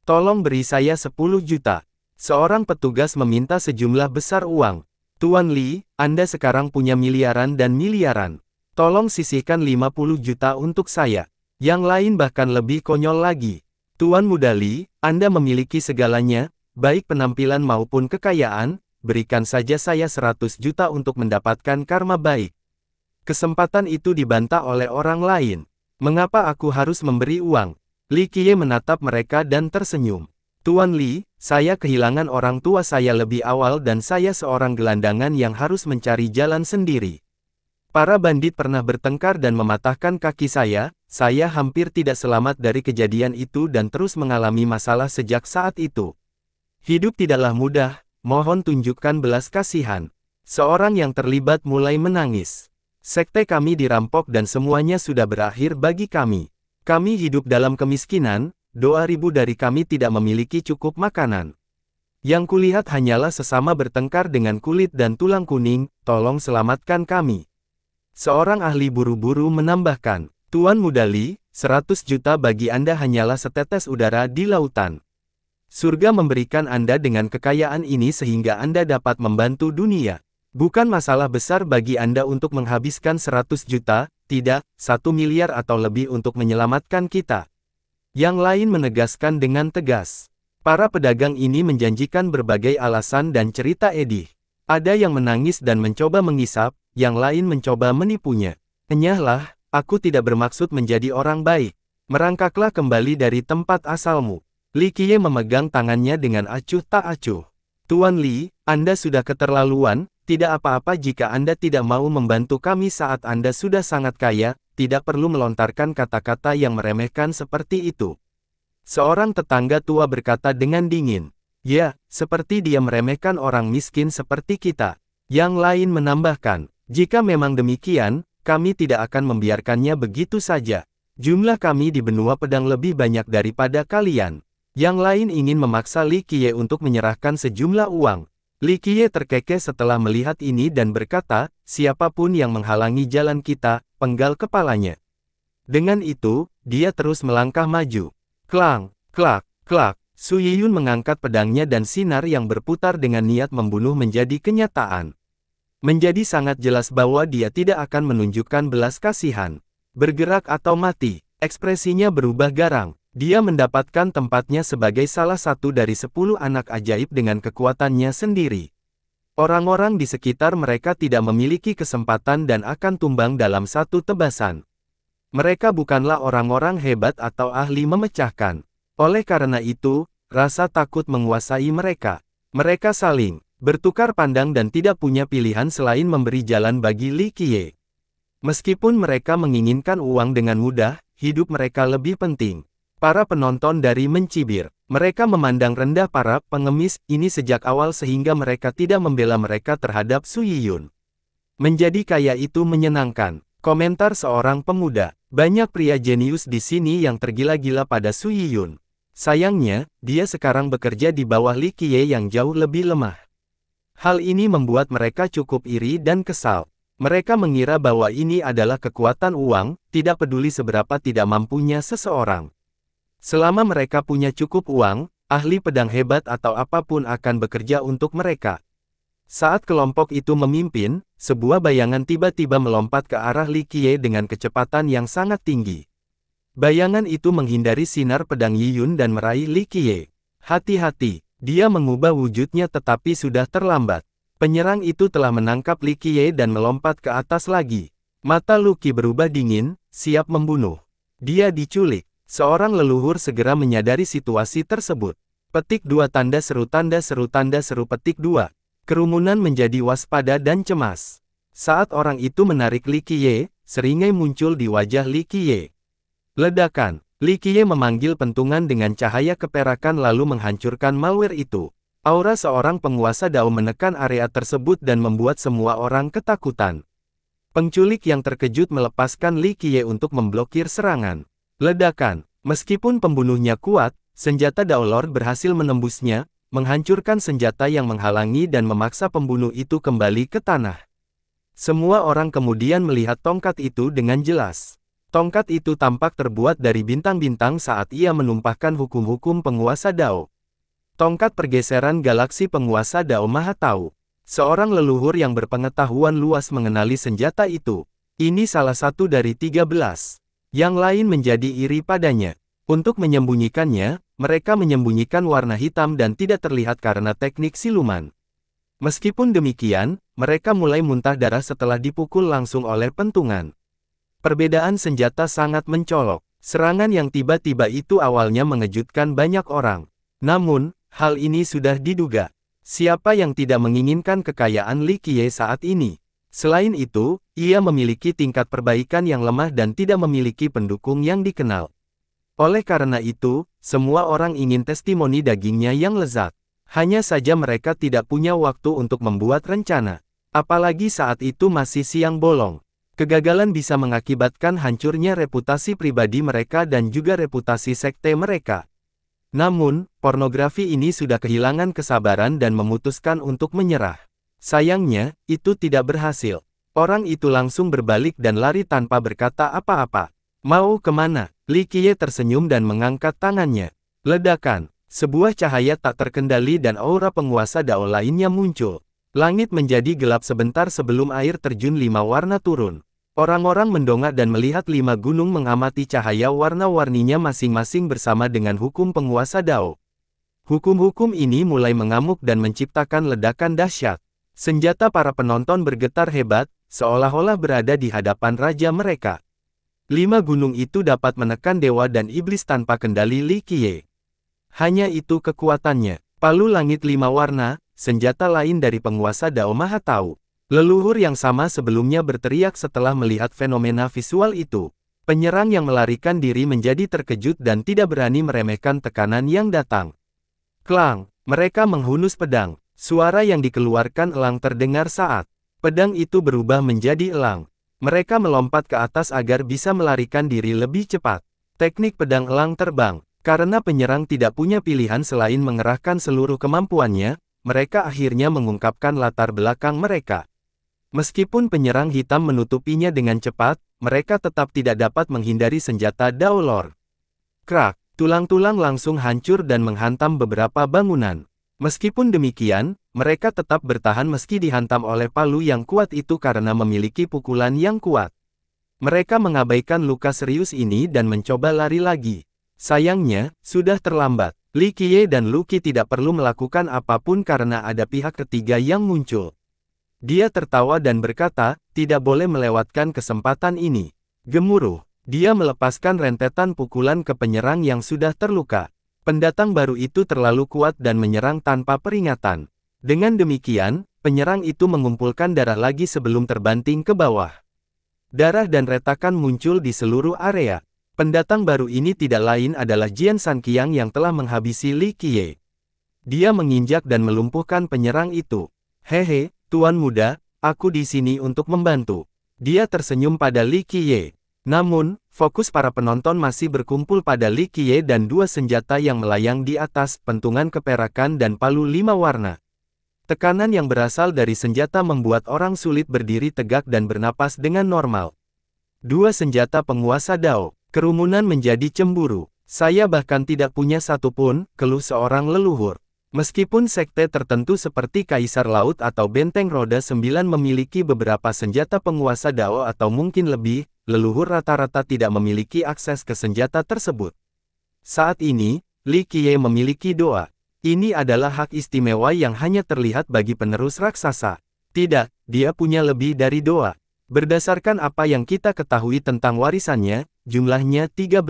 Tolong beri saya 10 juta. Seorang petugas meminta sejumlah besar uang. Tuan Li, Anda sekarang punya miliaran dan miliaran. Tolong sisihkan 50 juta untuk saya. Yang lain bahkan lebih konyol lagi. Tuan Muda Li, Anda memiliki segalanya, baik penampilan maupun kekayaan, berikan saja saya 100 juta untuk mendapatkan karma baik. Kesempatan itu dibantah oleh orang lain. Mengapa aku harus memberi uang? Li Qiye menatap mereka dan tersenyum. Tuan Li, saya kehilangan orang tua saya lebih awal dan saya seorang gelandangan yang harus mencari jalan sendiri. Para bandit pernah bertengkar dan mematahkan kaki saya hampir tidak selamat dari kejadian itu dan terus mengalami masalah sejak saat itu. Hidup tidaklah mudah, mohon tunjukkan belas kasihan. Seorang yang terlibat mulai menangis. Sekte kami dirampok dan semuanya sudah berakhir bagi kami. Kami hidup dalam kemiskinan. 2.000 dari kami tidak memiliki cukup makanan. Yang kulihat hanyalah sesama bertengkar dengan kulit dan tulang kuning, tolong selamatkan kami. Seorang ahli buru-buru menambahkan, Tuan Muda Li, 100 juta bagi Anda hanyalah setetes udara di lautan. Surga memberikan Anda dengan kekayaan ini sehingga Anda dapat membantu dunia. Bukan masalah besar bagi Anda untuk menghabiskan 100 juta, tidak, 1 miliar atau lebih untuk menyelamatkan kita. Yang lain menegaskan dengan tegas. Para pedagang ini menjanjikan berbagai alasan dan cerita edih. Ada yang menangis dan mencoba mengisap, yang lain mencoba menipunya. Enyahlah, aku tidak bermaksud menjadi orang baik. Merangkaklah kembali dari tempat asalmu. Li Qiye memegang tangannya dengan acuh tak acuh. Tuan Li, Anda sudah keterlaluan, tidak apa-apa jika Anda tidak mau membantu kami saat Anda sudah sangat kaya, tidak perlu melontarkan kata-kata yang meremehkan seperti itu. Seorang tetangga tua berkata dengan dingin. Ya, seperti dia meremehkan orang miskin seperti kita. Yang lain menambahkan, jika memang demikian, kami tidak akan membiarkannya begitu saja. Jumlah kami di benua pedang lebih banyak daripada kalian. Yang lain ingin memaksa Li Qiye untuk menyerahkan sejumlah uang. Li Qiye terkekeh setelah melihat ini dan berkata, siapapun yang menghalangi jalan kita, penggal kepalanya. Dengan itu, dia terus melangkah maju. Klang, klak, klak. Su Yiyun mengangkat pedangnya dan sinar yang berputar dengan niat membunuh menjadi kenyataan. Menjadi sangat jelas bahwa dia tidak akan menunjukkan belas kasihan. Bergerak atau mati, ekspresinya berubah garang. Dia mendapatkan tempatnya sebagai salah satu dari 10 anak ajaib dengan kekuatannya sendiri. Orang-orang di sekitar mereka tidak memiliki kesempatan dan akan tumbang dalam satu tebasan. Mereka bukanlah orang-orang hebat atau ahli memecahkan. Oleh karena itu, rasa takut menguasai mereka. Mereka saling bertukar pandang dan tidak punya pilihan selain memberi jalan bagi Li Qiye. Meskipun mereka menginginkan uang dengan mudah, hidup mereka lebih penting. Para penonton dari mencibir. Mereka memandang rendah para pengemis ini sejak awal sehingga mereka tidak membela mereka terhadap Su Yiyun. Menjadi kaya itu menyenangkan. Komentar seorang pemuda. Banyak pria jenius di sini yang tergila-gila pada Su Yiyun. Sayangnya, dia sekarang bekerja di bawah Li Qiye yang jauh lebih lemah. Hal ini membuat mereka cukup iri dan kesal. Mereka mengira bahwa ini adalah kekuatan uang, tidak peduli seberapa tidak mampunya seseorang. Selama mereka punya cukup uang, ahli pedang hebat atau apapun akan bekerja untuk mereka. Saat kelompok itu memimpin, sebuah bayangan tiba-tiba melompat ke arah Li Qiye dengan kecepatan yang sangat tinggi. Bayangan itu menghindari sinar pedang Yiyun dan meraih Li Qiye. Hati-hati, dia mengubah wujudnya tetapi sudah terlambat. Penyerang itu telah menangkap Li Qiye dan melompat ke atas lagi. Mata Lu Qi berubah dingin, siap membunuh. Dia diculik. Seorang leluhur segera menyadari situasi tersebut. Petik 2 tanda seru petik 2. Kerumunan menjadi waspada dan cemas. Saat orang itu menarik Li Qiye, seringai muncul di wajah Li Qiye. Ledakan. Li Qiye memanggil pentungan dengan cahaya keperakan lalu menghancurkan malware itu. Aura seorang penguasa Dao menekan area tersebut dan membuat semua orang ketakutan. Penculik yang terkejut melepaskan Li Qiye untuk memblokir serangan. Ledakan. Meskipun pembunuhnya kuat, senjata Dao Lord berhasil menembusnya, menghancurkan senjata yang menghalangi dan memaksa pembunuh itu kembali ke tanah. Semua orang kemudian melihat tongkat itu dengan jelas. Tongkat itu tampak terbuat dari bintang-bintang saat ia menumpahkan hukum-hukum penguasa Dao. Tongkat pergeseran galaksi penguasa Dao Maha Tahu. Seorang leluhur yang berpengetahuan luas mengenali senjata itu. Ini salah satu dari 13. Yang lain menjadi iri padanya. Untuk menyembunyikannya, mereka menyembunyikan warna hitam dan tidak terlihat karena teknik siluman. Meskipun demikian, mereka mulai muntah darah setelah dipukul langsung oleh pentungan. Perbedaan senjata sangat mencolok. Serangan yang tiba-tiba itu awalnya mengejutkan banyak orang. Namun, hal ini sudah diduga. Siapa yang tidak menginginkan kekayaan Li Qiye saat ini? Selain itu, ia memiliki tingkat perbaikan yang lemah dan tidak memiliki pendukung yang dikenal. Oleh karena itu, semua orang ingin testimoni dagingnya yang lezat. Hanya saja mereka tidak punya waktu untuk membuat rencana. Apalagi saat itu masih siang bolong. Kegagalan bisa mengakibatkan hancurnya reputasi pribadi mereka dan juga reputasi sekte mereka. Namun, pornografi ini sudah kehilangan kesabaran dan memutuskan untuk menyerah. Sayangnya, itu tidak berhasil. Orang itu langsung berbalik dan lari tanpa berkata apa-apa. Mau kemana? Li Qiye tersenyum dan mengangkat tangannya. Ledakan. Sebuah cahaya tak terkendali dan aura penguasa Dao lainnya muncul. Langit menjadi gelap sebentar sebelum air terjun 5 warna turun. Orang-orang mendongak dan melihat 5 gunung mengamati cahaya warna-warninya masing-masing bersama dengan hukum penguasa Dao. Hukum-hukum ini mulai mengamuk dan menciptakan ledakan dahsyat. Senjata para penonton bergetar hebat, seolah-olah berada di hadapan raja mereka. 5 gunung itu dapat menekan dewa dan iblis tanpa kendali Li Qiye. Hanya itu kekuatannya. Palu langit 5 warna, senjata lain dari penguasa Dao Maha Tahu. Leluhur yang sama sebelumnya berteriak setelah melihat fenomena visual itu. Penyerang yang melarikan diri menjadi terkejut dan tidak berani meremehkan tekanan yang datang. Klang, mereka menghunus pedang. Suara yang dikeluarkan elang terdengar saat pedang itu berubah menjadi elang. Mereka melompat ke atas agar bisa melarikan diri lebih cepat. Teknik pedang elang terbang. Karena penyerang tidak punya pilihan selain mengerahkan seluruh kemampuannya, mereka akhirnya mengungkapkan latar belakang mereka. Meskipun penyerang hitam menutupinya dengan cepat, mereka tetap tidak dapat menghindari senjata Dao Lord. Krak, tulang-tulang langsung hancur dan menghantam beberapa bangunan. Meskipun demikian, mereka tetap bertahan meski dihantam oleh palu yang kuat itu karena memiliki pukulan yang kuat. Mereka mengabaikan luka serius ini dan mencoba lari lagi. Sayangnya, sudah terlambat. Li Qiye dan Lu Qi tidak perlu melakukan apapun karena ada pihak ketiga yang muncul. Dia tertawa dan berkata, tidak boleh melewatkan kesempatan ini. Gemuruh, dia melepaskan rentetan pukulan ke penyerang yang sudah terluka. Pendatang baru itu terlalu kuat dan menyerang tanpa peringatan. Dengan demikian, penyerang itu mengumpulkan darah lagi sebelum terbanting ke bawah. Darah dan retakan muncul di seluruh area. Pendatang baru ini tidak lain adalah Jian Sanqiang yang telah menghabisi Li Qiye. Dia menginjak dan melumpuhkan penyerang itu. Hehe, Tuan Muda, aku di sini untuk membantu. Dia tersenyum pada Li Qiye. Namun, fokus para penonton masih berkumpul pada Li Qiye dan 2 senjata yang melayang di atas, pentungan keperakan dan palu 5 warna. Tekanan yang berasal dari senjata membuat orang sulit berdiri tegak dan bernapas dengan normal. 2 senjata penguasa Dao. Kerumunan menjadi cemburu. Saya bahkan tidak punya satu pun, keluh seorang leluhur. Meskipun sekte tertentu seperti Kaisar Laut atau Benteng Roda 9 memiliki beberapa senjata penguasa Dao atau mungkin lebih, leluhur rata-rata tidak memiliki akses ke senjata tersebut. Saat ini, Li Qiye memiliki doa. Ini adalah hak istimewa yang hanya terlihat bagi penerus raksasa. Tidak, dia punya lebih dari doa. Berdasarkan apa yang kita ketahui tentang warisannya, jumlahnya 13.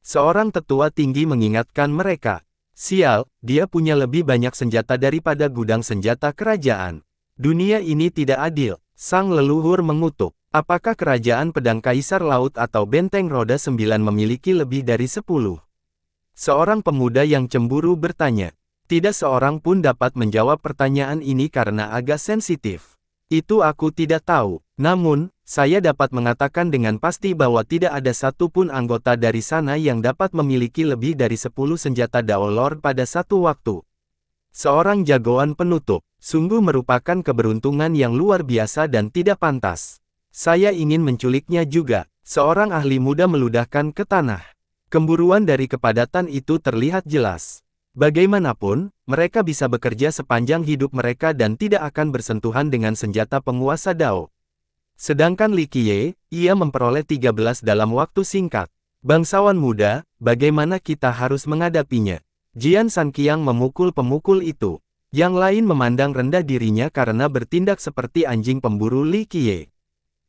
Seorang tetua tinggi mengingatkan mereka. Sial, dia punya lebih banyak senjata daripada gudang senjata kerajaan. Dunia ini tidak adil. Sang leluhur mengutuk. Apakah kerajaan pedang Kaisar Laut atau Benteng Roda 9 memiliki lebih dari 10? Seorang pemuda yang cemburu bertanya. Tidak seorang pun dapat menjawab pertanyaan ini karena agak sensitif. Itu aku tidak tahu. Namun, saya dapat mengatakan dengan pasti bahwa tidak ada satupun anggota dari sana yang dapat memiliki lebih dari 10 senjata Dao Lord pada satu waktu. Seorang jagoan penutup, sungguh merupakan keberuntungan yang luar biasa dan tidak pantas. Saya ingin menculiknya juga. Seorang ahli muda meludahkan ke tanah. Kemburuan dari kepadatan itu terlihat jelas. Bagaimanapun, mereka bisa bekerja sepanjang hidup mereka dan tidak akan bersentuhan dengan senjata penguasa Dao. Sedangkan Li Qiye, ia memperoleh 13 dalam waktu singkat. Bangsawan muda, bagaimana kita harus menghadapinya? Jian Sanqiang memukul pemukul itu. Yang lain memandang rendah dirinya karena bertindak seperti anjing pemburu Li Qiye.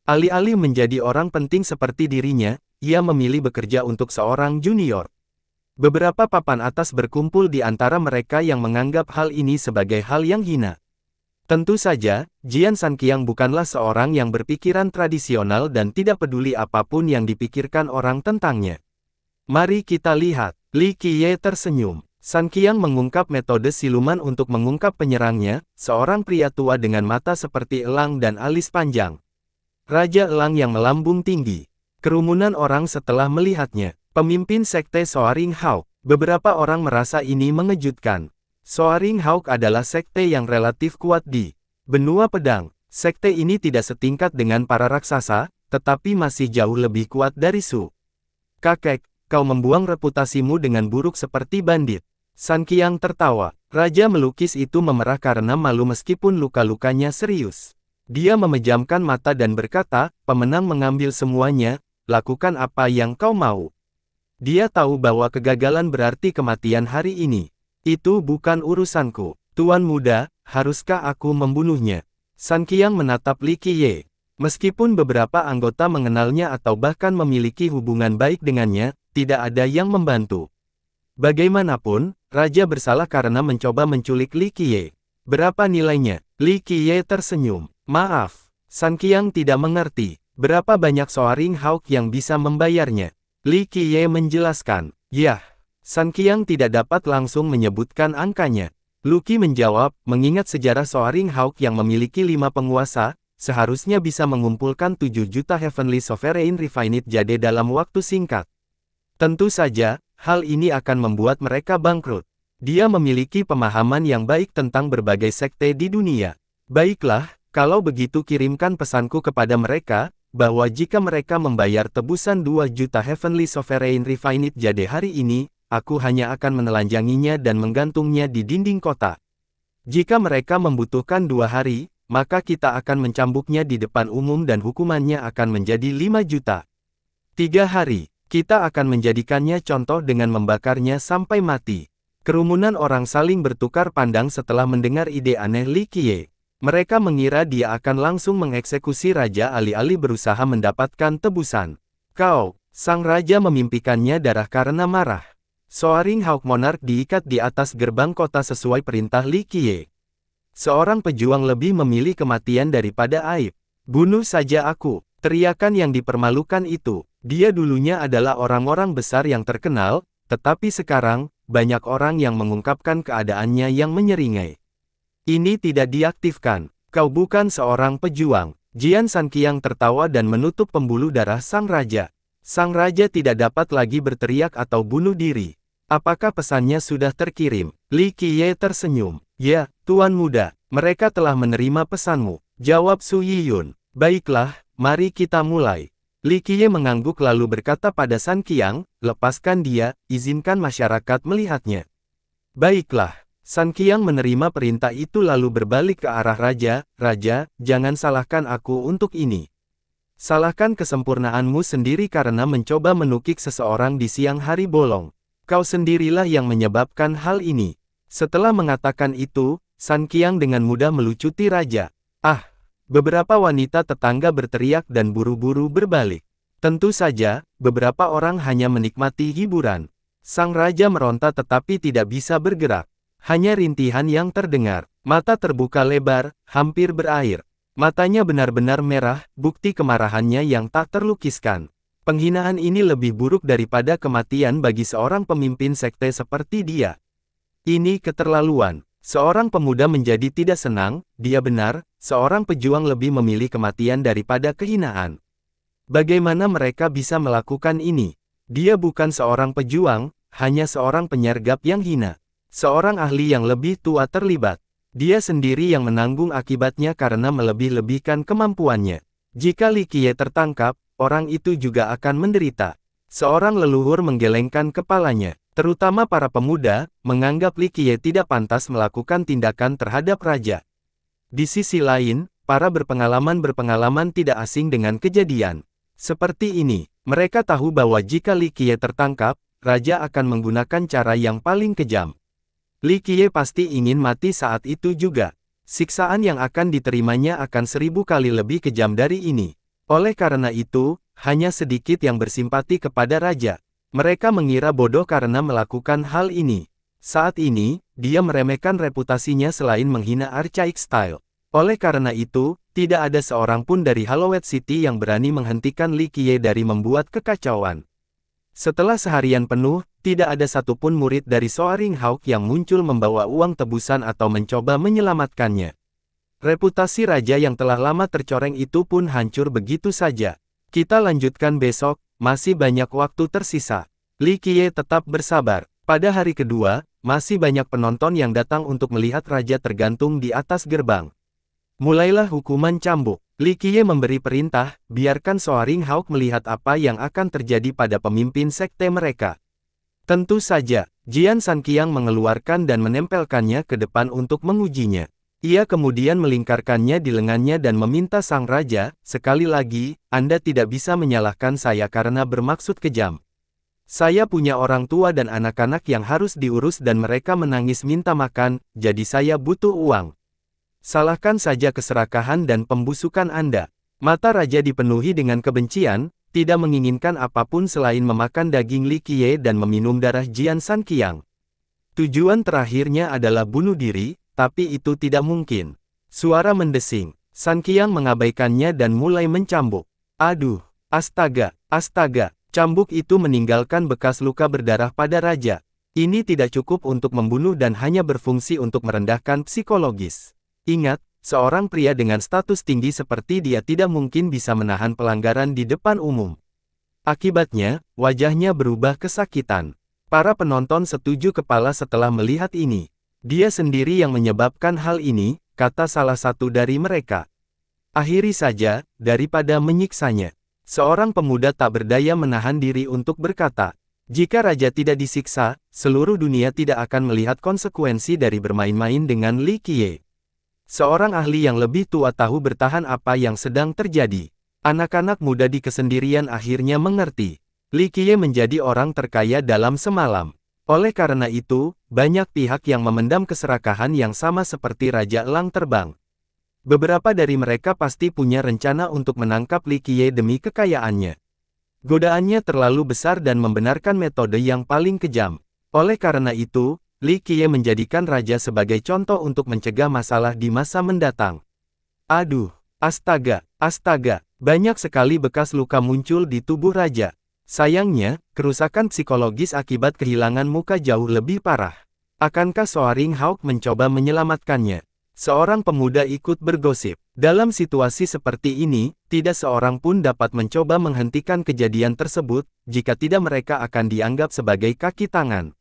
Alih-alih menjadi orang penting seperti dirinya, ia memilih bekerja untuk seorang junior. Beberapa papan atas berkumpul di antara mereka yang menganggap hal ini sebagai hal yang hina. Tentu saja, Jian Sanqiang bukanlah seorang yang berpikiran tradisional dan tidak peduli apapun yang dipikirkan orang tentangnya. Mari kita lihat. Li Qiye tersenyum. Sanqiang mengungkap metode siluman untuk mengungkap penyerangnya, seorang pria tua dengan mata seperti elang dan alis panjang. Raja Elang yang melambung tinggi. Kerumunan orang setelah melihatnya. Pemimpin sekte Soaring Hawk. Beberapa orang merasa ini mengejutkan. Soaring Hawk adalah sekte yang relatif kuat di benua pedang. Sekte ini tidak setingkat dengan para raksasa, tetapi masih jauh lebih kuat dari Su. Kakek, kau membuang reputasimu dengan buruk seperti bandit. Sanqiang tertawa. Raja melukis itu memerah karena malu meskipun luka-lukanya serius. Dia memejamkan mata dan berkata, pemenang mengambil semuanya, lakukan apa yang kau mau. Dia tahu bahwa kegagalan berarti kematian hari ini. Itu bukan urusanku. Tuan muda, haruskah aku membunuhnya? Sun Qiang menatap Li Qiye. Meskipun beberapa anggota mengenalnya atau bahkan memiliki hubungan baik dengannya, tidak ada yang membantu. Bagaimanapun, Raja bersalah karena mencoba menculik Li Qiye. Berapa nilainya? Li Qiye tersenyum. Maaf, Sun Qiang tidak mengerti. Berapa banyak Soaring Hawk yang bisa membayarnya? Li Qiye menjelaskan. Yah, Sun Qiang tidak dapat langsung menyebutkan angkanya. Lu Qi menjawab, mengingat sejarah Soaring Hawk yang memiliki 5 penguasa, seharusnya bisa mengumpulkan 7 juta Heavenly Sovereign Refined Jade dalam waktu singkat. Tentu saja, hal ini akan membuat mereka bangkrut. Dia memiliki pemahaman yang baik tentang berbagai sekte di dunia. Baiklah, kalau begitu kirimkan pesanku kepada mereka, bahwa jika mereka membayar tebusan 2 juta Heavenly Sovereign Refined Jade hari ini, aku hanya akan menelanjanginya dan menggantungnya di dinding kota. Jika mereka membutuhkan 2 hari, maka kita akan mencambuknya di depan umum dan hukumannya akan menjadi 5 juta. 3 hari, kita akan menjadikannya contoh dengan membakarnya sampai mati. Kerumunan orang saling bertukar pandang setelah mendengar ide aneh Li Qiye. Mereka mengira dia akan langsung mengeksekusi raja alih-alih berusaha mendapatkan tebusan. Kau, sang raja memimpikannya darah karena marah. Soaring Hawk Monarch diikat di atas gerbang kota sesuai perintah Li Qiye. Seorang pejuang lebih memilih kematian daripada aib. Bunuh saja aku. Teriakan yang dipermalukan itu. Dia dulunya adalah orang-orang besar yang terkenal, tetapi sekarang, banyak orang yang mengungkapkan keadaannya yang menyeringai. Ini tidak diaktifkan. Kau bukan seorang pejuang. Jian Sun Qiang tertawa dan menutup pembuluh darah sang raja. Sang raja tidak dapat lagi berteriak atau bunuh diri. Apakah pesannya sudah terkirim? Li Qiye tersenyum. Ya, Tuan Muda, mereka telah menerima pesanmu. Jawab Su Yiyun. Baiklah, mari kita mulai. Li Qiye mengangguk lalu berkata pada Sun Qiang, lepaskan dia, izinkan masyarakat melihatnya. Baiklah. Sun Qiang menerima perintah itu lalu berbalik ke arah raja. Raja, jangan salahkan aku untuk ini. Salahkan kesempurnaanmu sendiri karena mencoba menukik seseorang di siang hari bolong. Kau sendirilah yang menyebabkan hal ini. Setelah mengatakan itu, Sun Qiang dengan mudah melucuti raja. Ah! Beberapa wanita tetangga berteriak dan buru-buru berbalik. Tentu saja, beberapa orang hanya menikmati hiburan. Sang raja meronta tetapi tidak bisa bergerak. Hanya rintihan yang terdengar. Mata terbuka lebar, hampir berair. Matanya benar-benar merah, bukti kemarahannya yang tak terlukiskan. Penghinaan ini lebih buruk daripada kematian bagi seorang pemimpin sekte seperti dia. Ini keterlaluan. Seorang pemuda menjadi tidak senang, dia benar, seorang pejuang lebih memilih kematian daripada kehinaan. Bagaimana mereka bisa melakukan ini? Dia bukan seorang pejuang, hanya seorang penyergap yang hina. Seorang ahli yang lebih tua terlibat. Dia sendiri yang menanggung akibatnya karena melebih-lebihkan kemampuannya. Jika Li Qiye tertangkap, orang itu juga akan menderita. Seorang leluhur menggelengkan kepalanya. Terutama para pemuda, menganggap Li Qiye tidak pantas melakukan tindakan terhadap raja. Di sisi lain, para berpengalaman tidak asing dengan kejadian seperti ini. Mereka tahu bahwa jika Li Qiye tertangkap, raja akan menggunakan cara yang paling kejam. Li Qiye pasti ingin mati saat itu juga. Siksaan yang akan diterimanya akan 1000 kali lebih kejam dari ini. Oleh karena itu, hanya sedikit yang bersimpati kepada raja. Mereka mengira bodoh karena melakukan hal ini. Saat ini, dia meremehkan reputasinya selain menghina Archaic Style. Oleh karena itu, tidak ada seorang pun dari Hallowed City yang berani menghentikan Li Qiye dari membuat kekacauan. Setelah seharian penuh, tidak ada satupun murid dari Soaring Hawk yang muncul membawa uang tebusan atau mencoba menyelamatkannya. Reputasi raja yang telah lama tercoreng itu pun hancur begitu saja. Kita lanjutkan besok, masih banyak waktu tersisa. Li Qiye tetap bersabar. Pada hari kedua, masih banyak penonton yang datang untuk melihat raja tergantung di atas gerbang. Mulailah hukuman cambuk. Li Qiye memberi perintah, biarkan Soaring Hawk melihat apa yang akan terjadi pada pemimpin sekte mereka. Tentu saja, Jian Sun Qiang mengeluarkan dan menempelkannya ke depan untuk mengujinya. Ia kemudian melingkarkannya di lengannya dan meminta sang raja, sekali lagi, Anda tidak bisa menyalahkan saya karena bermaksud kejam. Saya punya orang tua dan anak-anak yang harus diurus dan mereka menangis minta makan, jadi saya butuh uang. Salahkan saja keserakahan dan pembusukan Anda. Mata raja dipenuhi dengan kebencian, tidak menginginkan apapun selain memakan daging Li Qiye dan meminum darah Jian Sanqiang. Tujuan terakhirnya adalah bunuh diri, tapi itu tidak mungkin. Suara mendesing. Sanqiang mengabaikannya dan mulai mencambuk. Aduh, astaga, astaga. Cambuk itu meninggalkan bekas luka berdarah pada raja. Ini tidak cukup untuk membunuh dan hanya berfungsi untuk merendahkan psikologis. Ingat, seorang pria dengan status tinggi seperti dia tidak mungkin bisa menahan pelanggaran di depan umum. Akibatnya, wajahnya berubah kesakitan. Para penonton setuju kepala setelah melihat ini. Dia sendiri yang menyebabkan hal ini, kata salah satu dari mereka. Akhiri saja, daripada menyiksanya. Seorang pemuda tak berdaya menahan diri untuk berkata, jika raja tidak disiksa, seluruh dunia tidak akan melihat konsekuensi dari bermain-main dengan Li Qiye. Seorang ahli yang lebih tua tahu bertahan apa yang sedang terjadi. Anak-anak muda di kesendirian akhirnya mengerti. Li Qiye menjadi orang terkaya dalam semalam. Oleh karena itu, banyak pihak yang memendam keserakahan yang sama seperti Raja Elang Terbang. Beberapa dari mereka pasti punya rencana untuk menangkap Li Qiye demi kekayaannya. Godaannya terlalu besar dan membenarkan metode yang paling kejam. Oleh karena itu, Li Qiye menjadikan raja sebagai contoh untuk mencegah masalah di masa mendatang. Aduh, astaga, astaga, banyak sekali bekas luka muncul di tubuh raja. Sayangnya, kerusakan psikologis akibat kehilangan muka jauh lebih parah. Akankah Soaring Hawk mencoba menyelamatkannya? Seorang pemuda ikut bergosip. Dalam situasi seperti ini, tidak seorang pun dapat mencoba menghentikan kejadian tersebut, jika tidak mereka akan dianggap sebagai kaki tangan.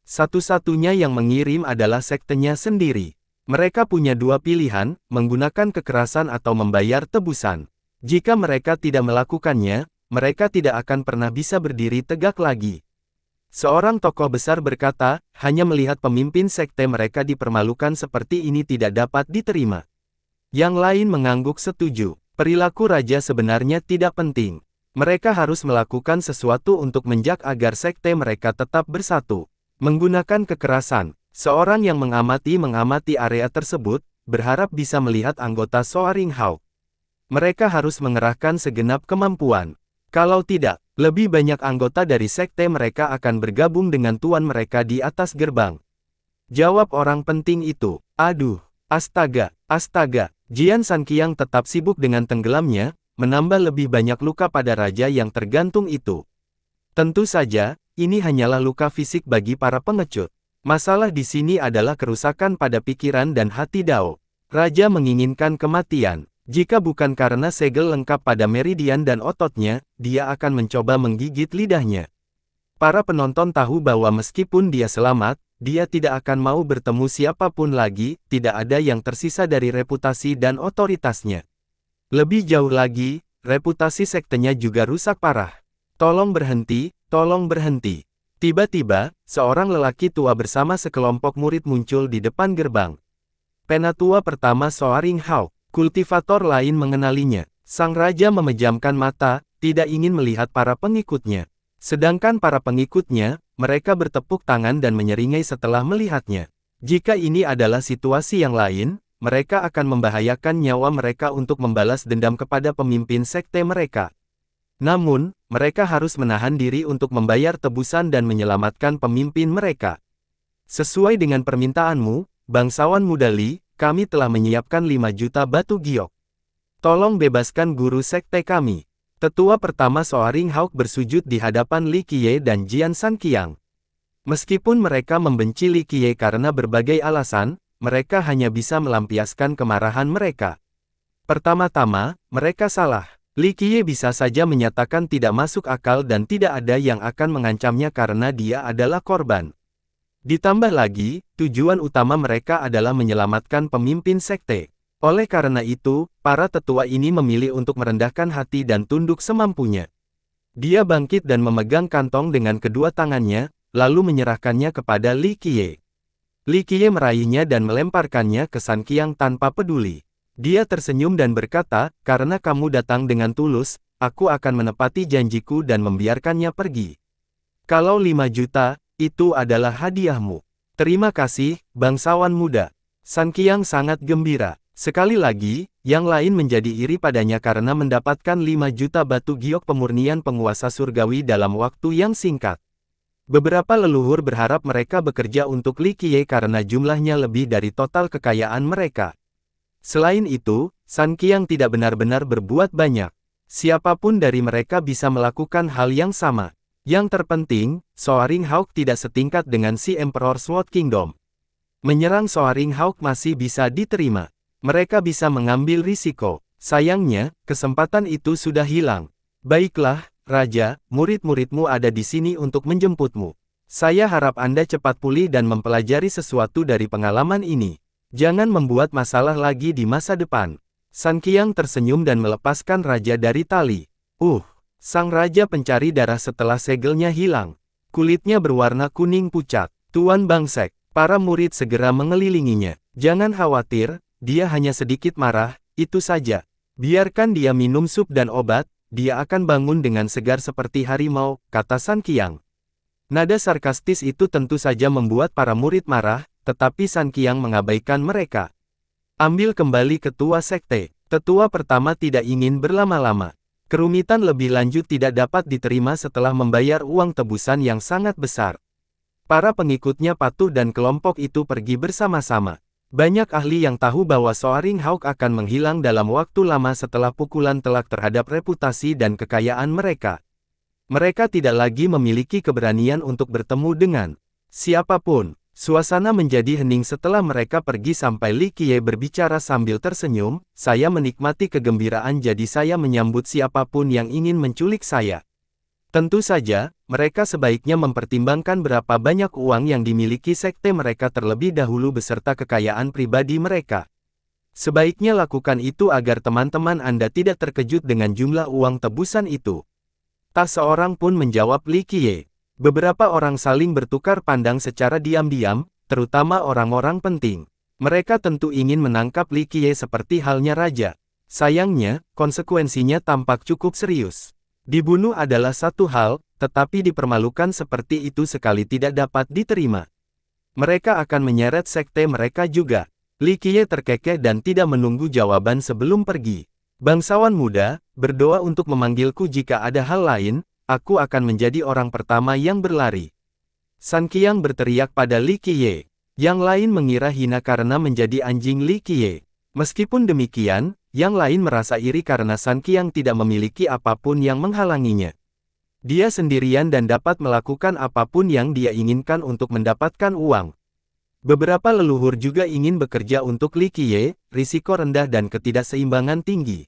Satu-satunya yang mengirim adalah sektenya sendiri. Mereka punya dua pilihan, menggunakan kekerasan atau membayar tebusan. Jika mereka tidak melakukannya, mereka tidak akan pernah bisa berdiri tegak lagi. Seorang tokoh besar berkata, hanya melihat pemimpin sekte mereka dipermalukan seperti ini tidak dapat diterima. Yang lain mengangguk setuju. Perilaku raja sebenarnya tidak penting. Mereka harus melakukan sesuatu untuk menjaga agar sekte mereka tetap bersatu. Menggunakan kekerasan, seorang yang mengamati area tersebut, berharap bisa melihat anggota Soaring Hawk. Mereka harus mengerahkan segenap kemampuan. Kalau tidak, lebih banyak anggota dari sekte mereka akan bergabung dengan tuan mereka di atas gerbang. Jawab orang penting itu. Aduh, astaga, astaga. Jian Sanqiang tetap sibuk dengan tenggelamnya, menambah lebih banyak luka pada raja yang tergantung itu. Tentu saja, ini hanyalah luka fisik bagi para pengecut. Masalah di sini adalah kerusakan pada pikiran dan hati Dao. Raja menginginkan kematian. Jika bukan karena segel lengkap pada meridian dan ototnya, dia akan mencoba menggigit lidahnya. Para penonton tahu bahwa meskipun dia selamat, dia tidak akan mau bertemu siapapun lagi, tidak ada yang tersisa dari reputasi dan otoritasnya. Lebih jauh lagi, reputasi sektenya juga rusak parah. Tolong berhenti, tolong berhenti. Tiba-tiba, seorang lelaki tua bersama sekelompok murid muncul di depan gerbang. Penatua pertama Soaring Hawk, kultivator lain mengenalinya. Sang raja memejamkan mata, tidak ingin melihat para pengikutnya. Sedangkan para pengikutnya, mereka bertepuk tangan dan menyeringai setelah melihatnya. Jika ini adalah situasi yang lain, mereka akan membahayakan nyawa mereka untuk membalas dendam kepada pemimpin sekte mereka. Namun, mereka harus menahan diri untuk membayar tebusan dan menyelamatkan pemimpin mereka. Sesuai dengan permintaanmu, bangsawan muda Li, kami telah menyiapkan 5 juta batu giok. Tolong bebaskan guru sekte kami. Tetua pertama Soaring Hawk bersujud di hadapan Li Qiye dan Jian Sanqiang. Meskipun mereka membenci Li Qiye karena berbagai alasan, mereka hanya bisa melampiaskan kemarahan mereka. Pertama-tama, mereka salah. Li Qiye bisa saja menyatakan tidak masuk akal dan tidak ada yang akan mengancamnya karena dia adalah korban. Ditambah lagi, tujuan utama mereka adalah menyelamatkan pemimpin sekte. Oleh karena itu, para tetua ini memilih untuk merendahkan hati dan tunduk semampunya. Dia bangkit dan memegang kantong dengan kedua tangannya, lalu menyerahkannya kepada Li Qiye. Li Qiye meraihnya dan melemparkannya ke Sanqiang tanpa peduli. Dia tersenyum dan berkata, karena kamu datang dengan tulus, aku akan menepati janjiku dan membiarkannya pergi. Kalau 5 juta, itu adalah hadiahmu. Terima kasih, bangsawan muda. San Qiang sangat gembira. Sekali lagi, yang lain menjadi iri padanya karena mendapatkan 5 juta batu giok pemurnian penguasa surgawi dalam waktu yang singkat. Beberapa leluhur berharap mereka bekerja untuk Li Qiye karena jumlahnya lebih dari total kekayaan mereka. Selain itu, San Qiang tidak benar-benar berbuat banyak. Siapapun dari mereka bisa melakukan hal yang sama. Yang terpenting, Soaring Hawk tidak setingkat dengan si Emperor Sword Kingdom. Menyerang Soaring Hawk masih bisa diterima. Mereka bisa mengambil risiko. Sayangnya, kesempatan itu sudah hilang. Baiklah, Raja, murid-muridmu ada di sini untuk menjemputmu. Saya harap Anda cepat pulih dan mempelajari sesuatu dari pengalaman ini. Jangan membuat masalah lagi di masa depan. San Qiang tersenyum dan melepaskan raja dari tali. Sang raja pencari darah setelah segelnya hilang. Kulitnya berwarna kuning pucat. Tuan Bangsek, para murid segera mengelilinginya. Jangan khawatir, dia hanya sedikit marah, itu saja. Biarkan dia minum sup dan obat, dia akan bangun dengan segar seperti harimau, kata San Qiang. Nada sarkastis itu tentu saja membuat para murid marah, tetapi San Qiang mengabaikan mereka. Ambil kembali ketua sekte. Tetua pertama tidak ingin berlama-lama. Kerumitan lebih lanjut tidak dapat diterima setelah membayar uang tebusan yang sangat besar. Para pengikutnya patuh dan kelompok itu pergi bersama-sama. Banyak ahli yang tahu bahwa Soaring Hawk akan menghilang dalam waktu lama setelah pukulan telak terhadap reputasi dan kekayaan mereka. Mereka tidak lagi memiliki keberanian untuk bertemu dengan siapapun. Suasana menjadi hening setelah mereka pergi sampai Li Qiye berbicara sambil tersenyum, saya menikmati kegembiraan jadi saya menyambut siapapun yang ingin menculik saya. Tentu saja, mereka sebaiknya mempertimbangkan berapa banyak uang yang dimiliki sekte mereka terlebih dahulu beserta kekayaan pribadi mereka. Sebaiknya lakukan itu agar teman-teman Anda tidak terkejut dengan jumlah uang tebusan itu. Tak seorang pun menjawab Li Qiye. Beberapa orang saling bertukar pandang secara diam-diam, terutama orang-orang penting. Mereka tentu ingin menangkap Li Qiye seperti halnya raja. Sayangnya, konsekuensinya tampak cukup serius. Dibunuh adalah satu hal, tetapi dipermalukan seperti itu sekali tidak dapat diterima. Mereka akan menyeret sekte mereka juga. Li Qiye terkekeh dan tidak menunggu jawaban sebelum pergi. Bangsawan muda, berdoa untuk memanggilku jika ada hal lain. Aku akan menjadi orang pertama yang berlari. San Qiang berteriak pada Li Qiye. Yang lain mengira hina karena menjadi anjing Li Qiye. Meskipun demikian, yang lain merasa iri karena San Qiang tidak memiliki apapun yang menghalanginya. Dia sendirian dan dapat melakukan apapun yang dia inginkan untuk mendapatkan uang. Beberapa leluhur juga ingin bekerja untuk Li Qiye, risiko rendah dan ketidakseimbangan tinggi.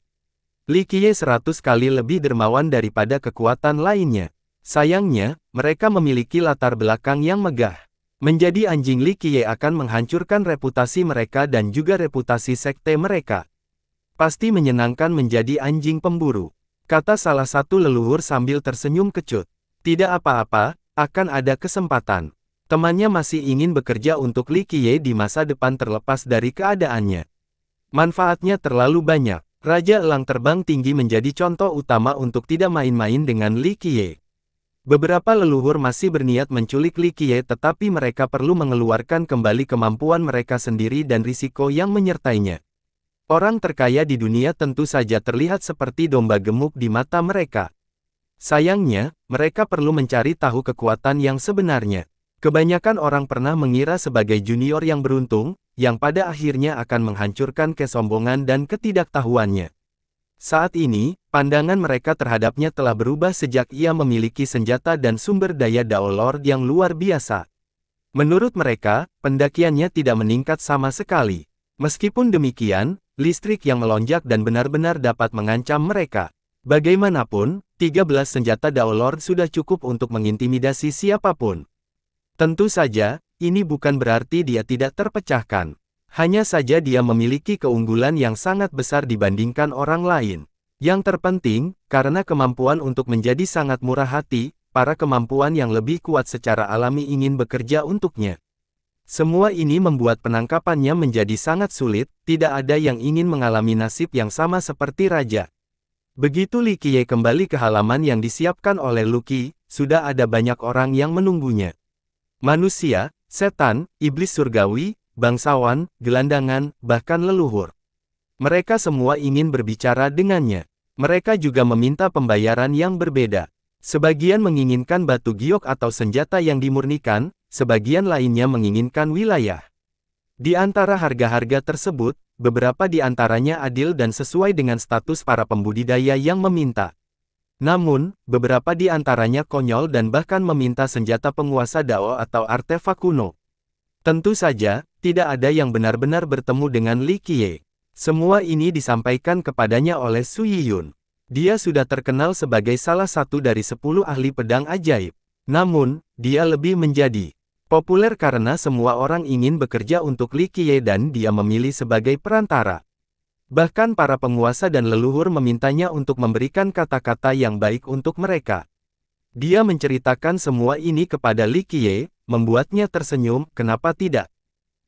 Li Qiye 100 kali lebih dermawan daripada kekuatan lainnya. Sayangnya, mereka memiliki latar belakang yang megah. Menjadi anjing Li Qiye akan menghancurkan reputasi mereka dan juga reputasi sekte mereka. Pasti menyenangkan menjadi anjing pemburu, kata salah satu leluhur sambil tersenyum kecut. Tidak apa-apa, akan ada kesempatan. Temannya masih ingin bekerja untuk Li Qiye di masa depan terlepas dari keadaannya. Manfaatnya terlalu banyak. Raja Elang Terbang Tinggi menjadi contoh utama untuk tidak main-main dengan Li Qiye. Beberapa leluhur masih berniat menculik Li Qiye tetapi mereka perlu mengeluarkan kembali kemampuan mereka sendiri dan risiko yang menyertainya. Orang terkaya di dunia tentu saja terlihat seperti domba gemuk di mata mereka. Sayangnya, mereka perlu mencari tahu kekuatan yang sebenarnya. Kebanyakan orang pernah mengira sebagai junior yang beruntung, yang pada akhirnya akan menghancurkan kesombongan dan ketidaktahuannya. Saat ini, pandangan mereka terhadapnya telah berubah sejak ia memiliki senjata dan sumber daya Dao Lord yang luar biasa. Menurut mereka, pendakiannya tidak meningkat sama sekali. Meskipun demikian, listrik yang melonjak dan benar-benar dapat mengancam mereka. Bagaimanapun, 13 senjata Dao Lord sudah cukup untuk mengintimidasi siapapun. Tentu saja, ini bukan berarti dia tidak terpecahkan. Hanya saja dia memiliki keunggulan yang sangat besar dibandingkan orang lain. Yang terpenting, karena kemampuan untuk menjadi sangat murah hati, para kemampuan yang lebih kuat secara alami ingin bekerja untuknya. Semua ini membuat penangkapannya menjadi sangat sulit, tidak ada yang ingin mengalami nasib yang sama seperti raja. Begitu Li Qiye kembali ke halaman yang disiapkan oleh Lucky, sudah ada banyak orang yang menunggunya. Manusia, setan, iblis surgawi, bangsawan, gelandangan, bahkan leluhur. Mereka semua ingin berbicara dengannya. Mereka juga meminta pembayaran yang berbeda. Sebagian menginginkan batu giok atau senjata yang dimurnikan, sebagian lainnya menginginkan wilayah. Di antara harga-harga tersebut, beberapa di antaranya adil dan sesuai dengan status para pembudidaya yang meminta. Namun, beberapa di antaranya konyol dan bahkan meminta senjata penguasa Dao atau artefak kuno. Tentu saja, tidak ada yang benar-benar bertemu dengan Li Qiye. Semua ini disampaikan kepadanya oleh Su Yiyun. Dia sudah terkenal sebagai salah satu dari 10 ahli pedang ajaib. Namun, dia lebih menjadi populer karena semua orang ingin bekerja untuk Li Qiye dan dia memilih sebagai perantara. Bahkan para penguasa dan leluhur memintanya untuk memberikan kata-kata yang baik untuk mereka. Dia menceritakan semua ini kepada Li Qiye, membuatnya tersenyum, kenapa tidak?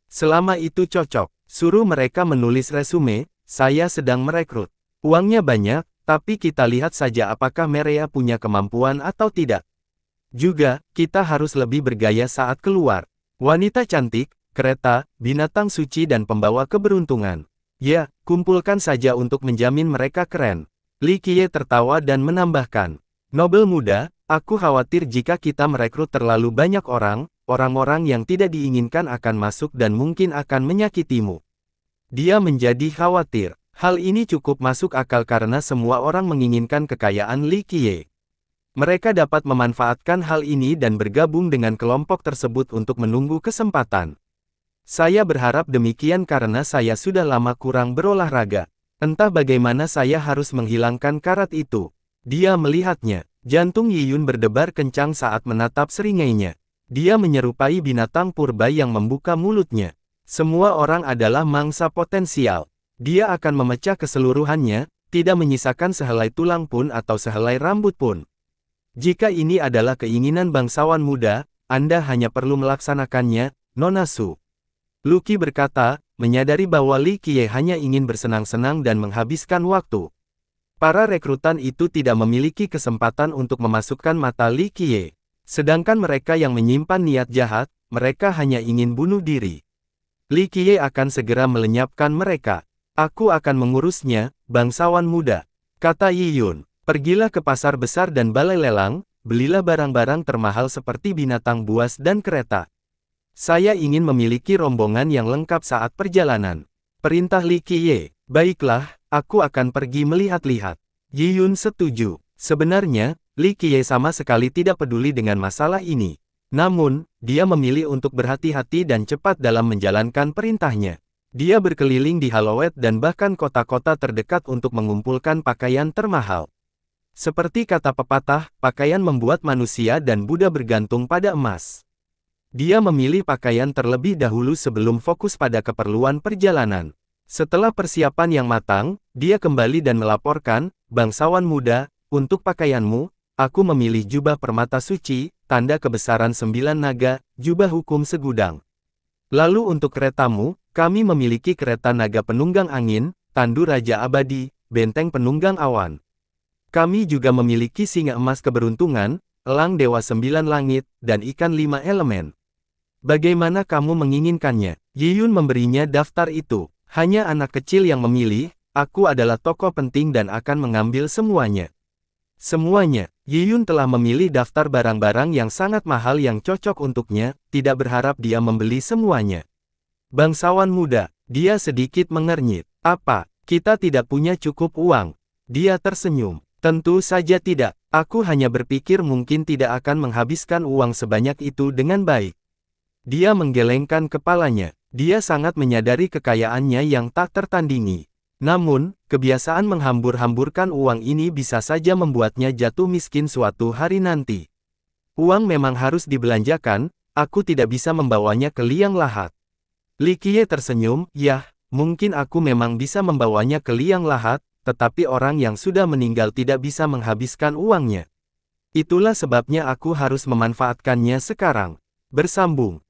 Selama itu cocok, suruh mereka menulis resume, saya sedang merekrut. Uangnya banyak, tapi kita lihat saja apakah mereka punya kemampuan atau tidak. Juga, kita harus lebih bergaya saat keluar. Wanita cantik, kereta, binatang suci dan pembawa keberuntungan. Ya, kumpulkan saja untuk menjamin mereka keren. Li Qiye tertawa dan menambahkan, Nobel muda, aku khawatir jika kita merekrut terlalu banyak orang-orang yang tidak diinginkan akan masuk dan mungkin akan menyakitimu. Dia menjadi khawatir. Hal ini cukup masuk akal karena semua orang menginginkan kekayaan Li Qiye. Mereka dapat memanfaatkan hal ini dan bergabung dengan kelompok tersebut untuk menunggu kesempatan. Saya berharap demikian karena saya sudah lama kurang berolahraga. Entah bagaimana saya harus menghilangkan karat itu. Dia melihatnya. Jantung Yiyun berdebar kencang saat menatap seringainya. Dia menyerupai binatang purba yang membuka mulutnya. Semua orang adalah mangsa potensial. Dia akan memecah keseluruhannya, tidak menyisakan sehelai tulang pun atau sehelai rambut pun. Jika ini adalah keinginan bangsawan muda, Anda hanya perlu melaksanakannya, Nona Su. Lucky berkata, menyadari bahwa Li Qiye hanya ingin bersenang-senang dan menghabiskan waktu. Para rekrutan itu tidak memiliki kesempatan untuk memasukkan mata Li Qiye. Sedangkan mereka yang menyimpan niat jahat, mereka hanya ingin bunuh diri. Li Qiye akan segera melenyapkan mereka. Aku akan mengurusnya, bangsawan muda. Kata Yiyun, pergilah ke pasar besar dan balai lelang, belilah barang-barang termahal seperti binatang buas dan kereta. Saya ingin memiliki rombongan yang lengkap saat perjalanan. Perintah Li Qiye. Baiklah, aku akan pergi melihat-lihat. Yiyun setuju. Sebenarnya, Li Qiye sama sekali tidak peduli dengan masalah ini. Namun, dia memilih untuk berhati-hati dan cepat dalam menjalankan perintahnya. Dia berkeliling di Halloween dan bahkan kota-kota terdekat untuk mengumpulkan pakaian termahal. Seperti kata pepatah, pakaian membuat manusia dan Buddha bergantung pada emas. Dia memilih pakaian terlebih dahulu sebelum fokus pada keperluan perjalanan. Setelah persiapan yang matang, dia kembali dan melaporkan, bangsawan muda, untuk pakaianmu, aku memilih jubah permata suci, tanda kebesaran 9 naga, jubah hukum segudang. Lalu untuk keretamu, kami memiliki kereta naga penunggang angin, tandu raja abadi, benteng penunggang awan. Kami juga memiliki singa emas keberuntungan, elang dewa 9 langit, dan ikan 5 elemen. Bagaimana kamu menginginkannya? Yiyun memberinya daftar itu. Hanya anak kecil yang memilih, aku adalah tokoh penting dan akan mengambil semuanya. Semuanya, Yiyun telah memilih daftar barang-barang yang sangat mahal yang cocok untuknya, tidak berharap dia membeli semuanya. Bangsawan muda, dia sedikit mengernyit. Apa, kita tidak punya cukup uang? Dia tersenyum. Tentu saja tidak, aku hanya berpikir mungkin tidak akan menghabiskan uang sebanyak itu dengan baik. Dia menggelengkan kepalanya. Dia sangat menyadari kekayaannya yang tak tertandingi. Namun, kebiasaan menghambur-hamburkan uang ini bisa saja membuatnya jatuh miskin suatu hari nanti. Uang memang harus dibelanjakan, aku tidak bisa membawanya ke liang lahat. Li Qiye tersenyum, yah, mungkin aku memang bisa membawanya ke liang lahat, tetapi orang yang sudah meninggal tidak bisa menghabiskan uangnya. Itulah sebabnya aku harus memanfaatkannya sekarang. Bersambung.